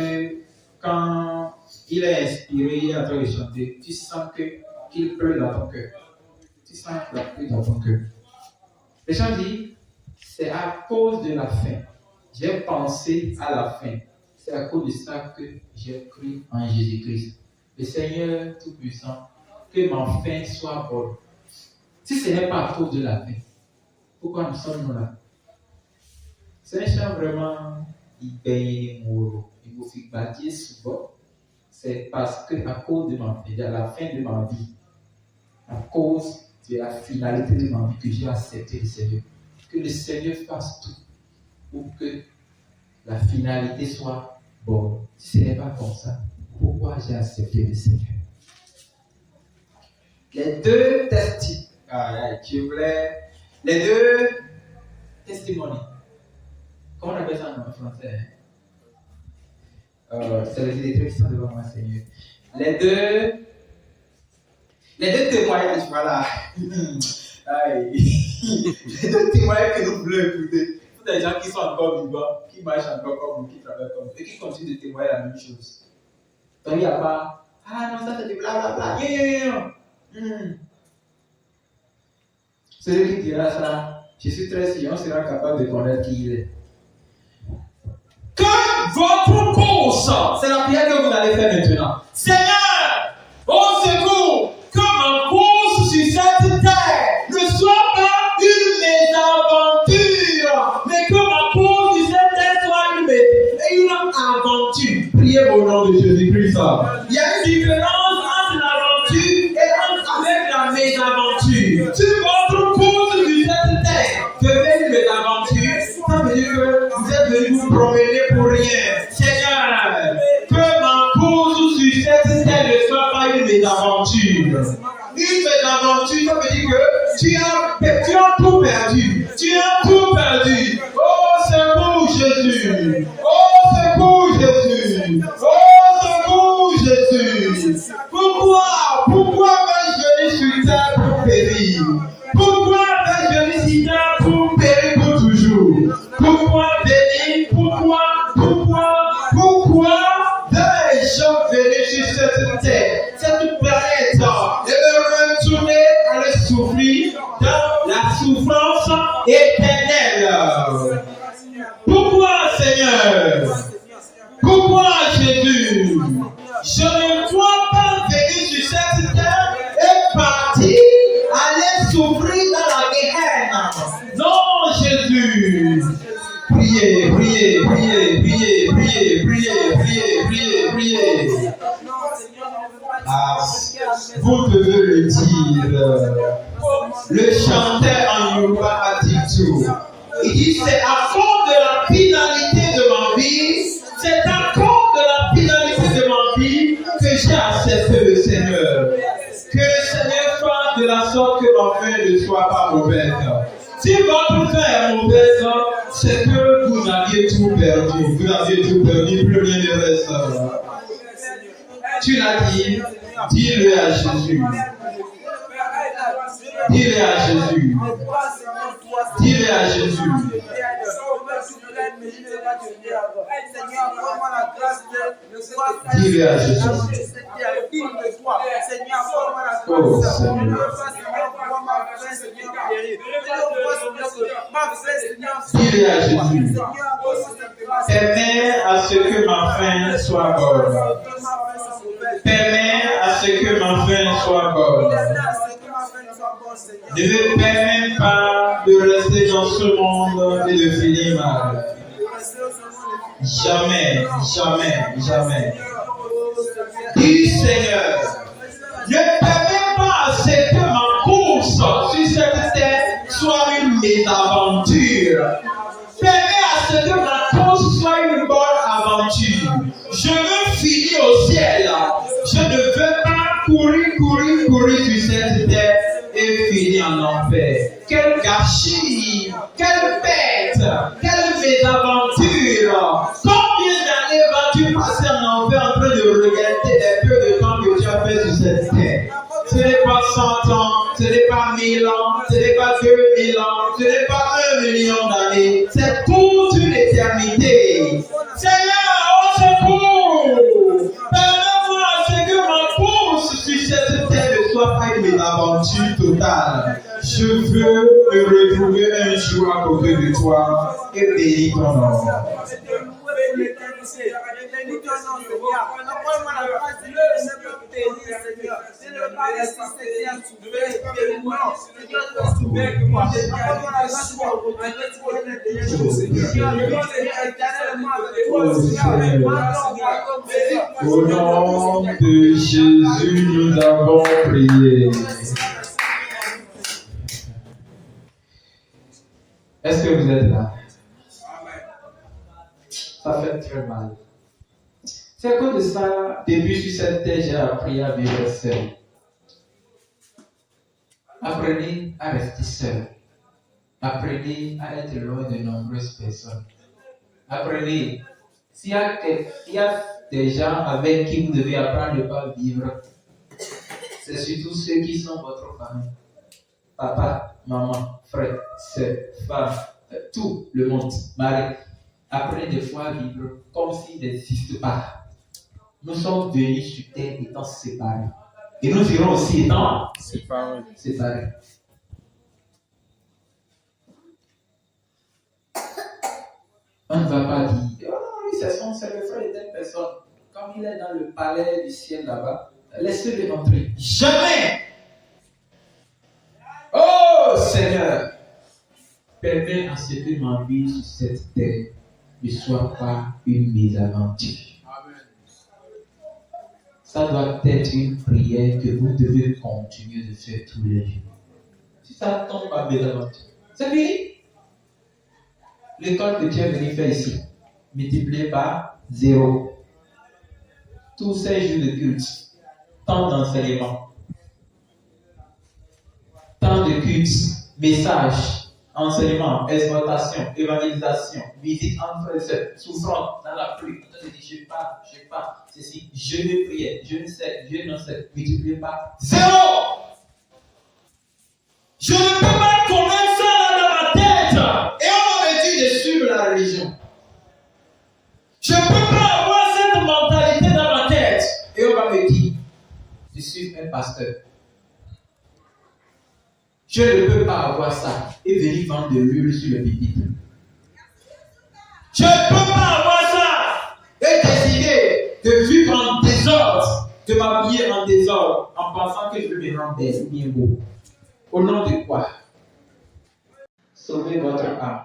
quand il est inspiré, il est en train de chanter, tu sens qu'il pleut dans ton cœur. Tu sens qu'il pleut dans ton cœur. Le chant dit, c'est à cause de la faim. J'ai pensé à la faim. C'est à cause de ça que j'ai cru en Jésus-Christ. Le Seigneur Tout-Puissant, que ma faim soit bonne. Si ce n'est pas à cause de la faim, pourquoi nous sommes là? C'est un chant vraiment hyper moro. Il faut se battre souvent. C'est parce que à cause de ma faim, à la fin de ma vie, à cause de la finalité de ma vie que j'ai accepté le Seigneur. Que le Seigneur fasse tout pour que la finalité soit bonne. Si ce n'est pas comme ça, pourquoi j'ai accepté le Seigneur? Les deux testimonies. Comment on appelle ça en français? C'est les deux qui sont devant moi, Seigneur. Les deux témoignages, voilà. Les deux témoignages que nous voulons écouter. Pour des gens qui sont encore vivants, qui marchent encore comme nous, qui travaillent comme nous, et qui continuent de témoigner la même chose. Donc il n'y a pas, ah non, ça c'est du blablabla. Celui qui dira ça, je suis très sûr, on sera capable de connaître qui il est. Que votre course, c'est la prière que vous allez faire maintenant. Seigneur, au secours, que ma course sur cette terre ne soit pas une mésaventure, mais que ma course sur cette terre soit une aventure. Priez au nom de Jésus-Christ. Il y a une différence entre l'aventure et la mésaventure. Si votre course sur cette terre devient une mésaventure, ça veut dire que vous êtes venus vous promener pour rien. Seigneur, que ma course sur cette terre ne soit pas une mésaventure. Une mésaventure, ça veut dire que tu as tout perdu. Tu as tout perdu. Oh, secours Jésus. Oh, secours Jésus. Oh, secours Jésus. Pourquoi vais-je venir sur terre pour périr? Pourquoi vais-je venir sur terre pour périr pour toujours? Pourquoi venir? Pourquoi vais-je venir sur cette terre, cette planète, et me retourner à le souffrir dans la souffrance éternelle? Pourquoi, Seigneur? Pourquoi, Jésus? Je ne dois pas venir sur cette terre et partir, aller souffrir dans la guerre. Non, Jésus. Priez. Ah, vous devez le dire. Le chanteur en Yoruba a dit tout. Il dit c'est à cause de la finalité de ma vie, c'est à cause de la fin ne soit pas mauvaise. Si votre fin est mauvaise, c'est que vous aviez tout perdu. Vous aviez tout perdu, plus rien ne reste. Tu l'as dit, dis-le à Jésus. Dis-le à Jésus. Dis-le à Jésus. Dis-le à Jésus. Oh Seigneur. Dis-le à Jésus. Permets à ce que ma fin soit bonne. Permets à ce que ma fin soit bonne. Ne me permets pas de rester dans ce monde et de finir mal. Jamais, jamais, jamais. Dis Seigneur, ne permets pas à ce que ma course sur cette terre soit une mésaventure. Permets à ce que ma course soit une bonne aventure. Je veux finir au ciel. Je ne veux pas courir sur cette terre et finir en enfer. Quel gâchis, quelle bête, quelle mésaventure. Combien d'années vas-tu passer en enfer en train de regretter les peu de temps que tu as fait sur cette terre? Ce n'est pas 100 ans, ce n'est pas 1000 ans, ce n'est pas 2000 ans, ce n'est pas 1 million d'années, c'est toute une éternité. Seigneur, au secours! Permets-moi à ce que ma course sur cette terre ne soit pas une mésaventure totale. Je veux me retrouver un jour à côté de toi et bénir ton nom. Au nom de Jésus, nous avons prié. Est-ce que vous êtes là? Ça fait très mal. C'est à cause de ça, depuis sur cette terre, j'ai appris à vivre seul. Apprenez à rester seul. Apprenez à être loin de nombreuses personnes. Apprenez. S'il y a des gens avec qui vous devez apprendre à ne pas vivre, c'est surtout ceux qui sont votre famille. Papa, maman, frère, soeur, femme, tout le monde, mari. Apprenez des fois à vivre comme s'il n'existe pas. Nous sommes venus sur terre étant séparés. Et nous irons aussi étant séparés. On ne va pas dire, oh oui, c'est le frère de telle personne. Comme il est dans le palais du ciel là-bas, laissez-le entrer. Jamais! Oh Seigneur, permets à ce que ma vie sur cette terre ne soit pas une mésaventure. Ça doit être une prière que vous devez continuer de faire tous les jours. Si ça tombe à mésaventure, c'est fini. L'école que tu es venu faire ici, multiplié par 0. Tous ces jours de culte, temps d'enseignement, temps de culte, message, enseignement, exhortation, évangélisation, visite entre frères et sœurs, souffrance dans la pluie. On te dit, je pars, ceci, je ne prière, je ne sais, je n'en sais, multiplié par 0. Je ne peux pas connaître ça là dans ma tête. Et on va me dire de suivre la religion. Je ne peux pas avoir cette mentalité dans ma tête. Et on va me dire de suivre un pasteur. Je ne peux pas avoir ça et venir vendre de l'huile sur le pupitre. Je ne peux pas avoir ça et décider de vivre en désordre, de m'habiller en désordre en pensant que je vais me rendre bien beau. Au nom de quoi? Sauvez votre âme.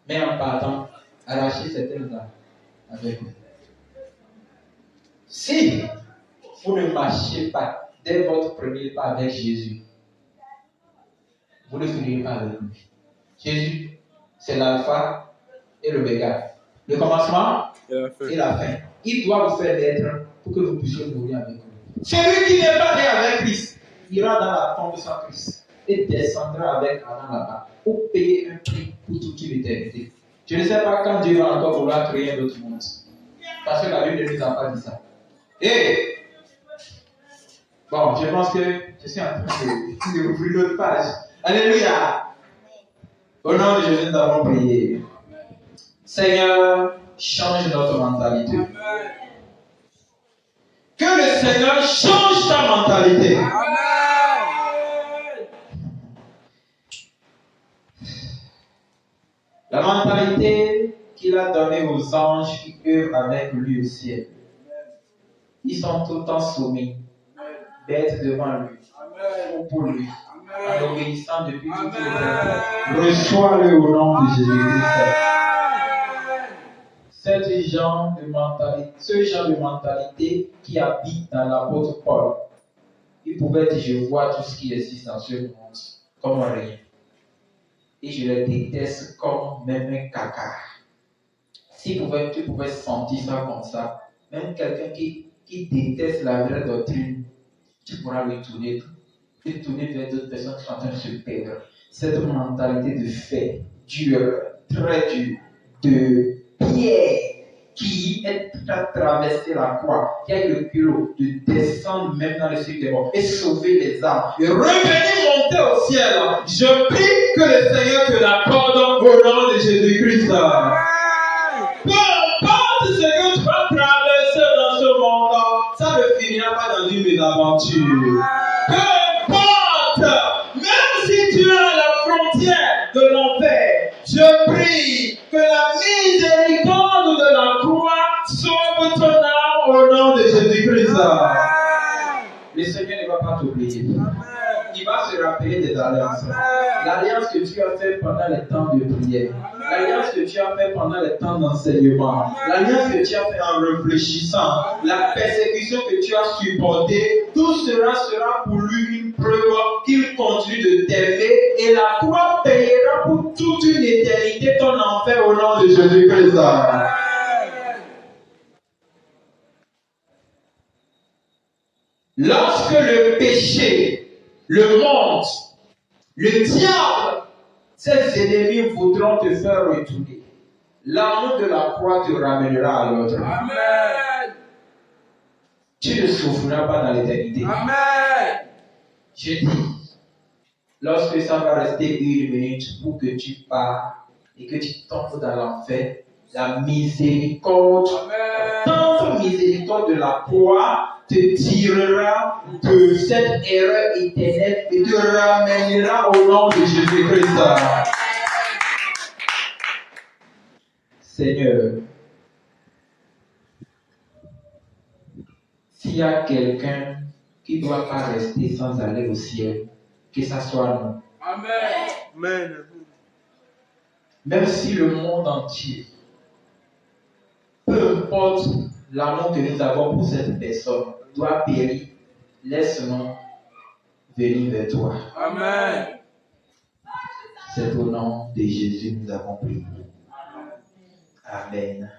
Mais en partant, arrachez certaines âmes avec vous. Si vous ne marchez pas dès votre premier pas avec Jésus, vous ne finirez pas avec lui. Jésus, c'est l'alpha et l'oméga. Le commencement et la fin. Il doit vous faire naître pour que vous puissiez mourir avec lui. Celui qui n'est pas né avec Christ ira dans la tombe sans Christ. et descendra avec Adam là-bas pour payer un prix pour toute l'éternité. Je ne sais pas quand Dieu va encore vouloir créer un autre monde. Parce que la Bible ne nous a pas dit ça. Et bon, je pense que je suis en train d'ouvrir l'autre page. Alléluia. Au nom de Jésus, nous avons prié. Seigneur, change notre mentalité. Que le Seigneur change ta mentalité. La mentalité qu'il a donnée aux anges qui œuvrent avec lui au ciel. Ils sont tout le temps soumis, bêtes devant lui, ou pour lui, en obéissant depuis tout le temps. Reçois-le au nom de Jésus-Christ. Ce genre de mentalité qui habite dans l'apôtre Paul, il pouvait dire, je vois tout ce qui existe dans ce monde comme rien. Et je le déteste comme même un caca. Si tu pouvais sentir ça comme ça, même quelqu'un qui déteste la vraie doctrine, tu pourras lui tourner vers d'autres personnes qui sont en train de se perdre. Cette mentalité de fait, dure, très dure, de pierre, qui est à traverser la croix, qui a eu le culot de descendre même dans le ciel des morts et sauver les âmes et revenir monter au ciel. Je prie que le Seigneur te l'accorde au nom de Jésus-Christ. Peu importe ce que tu vas traverser dans ce monde, ça ne finira pas dans une mésaventure. Peu importe, même si tu es à la frontière de l'enfer, je prie que la miséricorde de la croix sauve ton âme au nom de Jésus-Christ. Le Seigneur ne va pas t'oublier. Il va se rappeler des alliances. L'alliance que tu as faite pendant les temps de prière. L'alliance que tu as faite pendant les temps d'enseignement. L'alliance que tu as faite en réfléchissant. La persécution que tu as supportée. Tout cela sera pour lui une preuve qu'il continue de t'aimer. Et la croix payera pour toute une éternité ton enfer au nom de Jésus-Christ. Lorsque le péché, le monde, le diable, ces ennemis voudront te faire retourner, l'amour de la croix te ramènera à l'autre. Amen. Tu ne souffriras pas dans l'éternité. Amen. Je dis, lorsque ça va rester 1 minute pour que tu pars et que tu tombes dans l'enfer, la miséricorde, tant miséricorde de la croix, te tirera de cette erreur éternelle et te ramènera au nom de Jésus-Christ. Seigneur, s'il y a quelqu'un qui ne doit pas rester sans aller au ciel, que ça soit nous. Amen. Amen. Même si le monde entier, peu importe l'amour que nous avons pour cette personne, doit périr, laisse-nous venir vers toi. Amen. C'est au nom de Jésus que nous avons prié. Amen.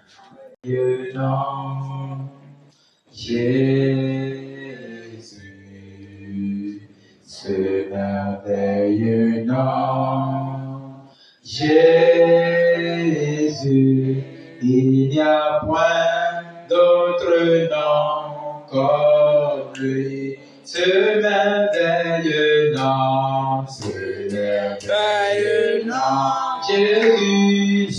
Dieu nom, Jésus, ce merveilleux nom, Jésus, il n'y a point d'autre nom comme lui, ce merveilleux nom, ce merveilleux nom, Jésus,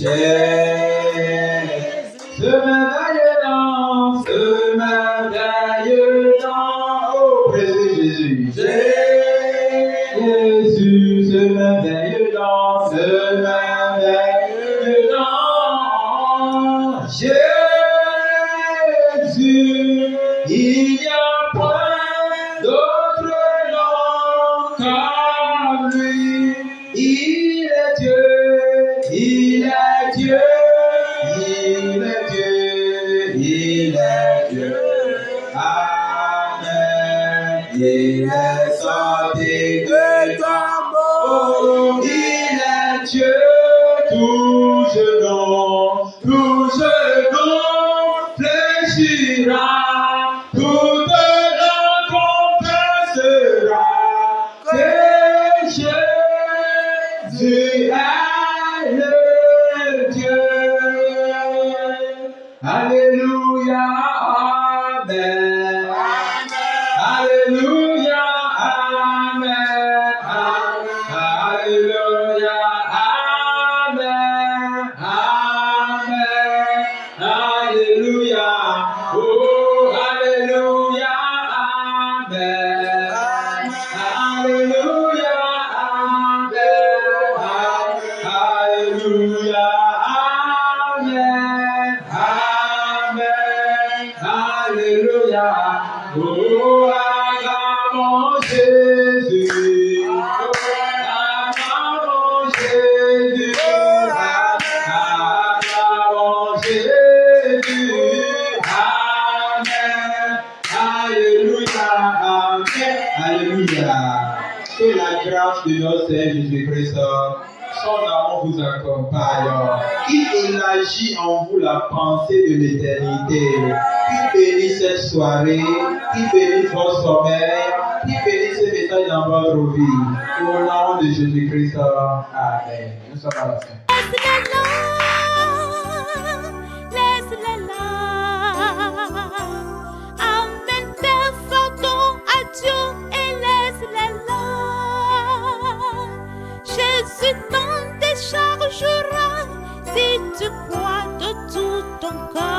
ce merveilleux nom, ce merveilleux nom, oh précieux Jésus, Jésus, ce merveilleux nom, ce merveilleux nom, Jésus, il n'y a point d'autre nom comme lui, il est Dieu, il est Dieu, il est Dieu, il est Dieu, Amen, il est sorti de tombeau, il est Dieu, tout genou fléchira, toute langue confessera que Jésus
Tu es le Dieu. Alléluia, Amen. Alléluia, Amen. Alléluia, Amen. Amen. Alléluia. Oh, Alléluia, Amen. Alléluia, Amen. Alléluia, Amen. Amen. Alléluia. Oh, acclamons Jésus. Acclamons Jésus. Acclamons Jésus. Amen. Alléluia. Amen. Alléluia. Que la grâce de notre Seigneur Jésus-Christ, son amour vous accompagne. Qu'il élargit en vous la pensée de l'éternité. Qu'il bénisse cette soirée. Qu'il bénisse votre sommeil. Qu'il bénisse ce message dans votre vie. Au nom de Jésus-Christ. Amen. Nous sommes à la fin.
Laisse-les là. Amen, Père, fais don à Dieu et laisse-les là. Jésus t'en déchargera si tu crois de tout ton cœur.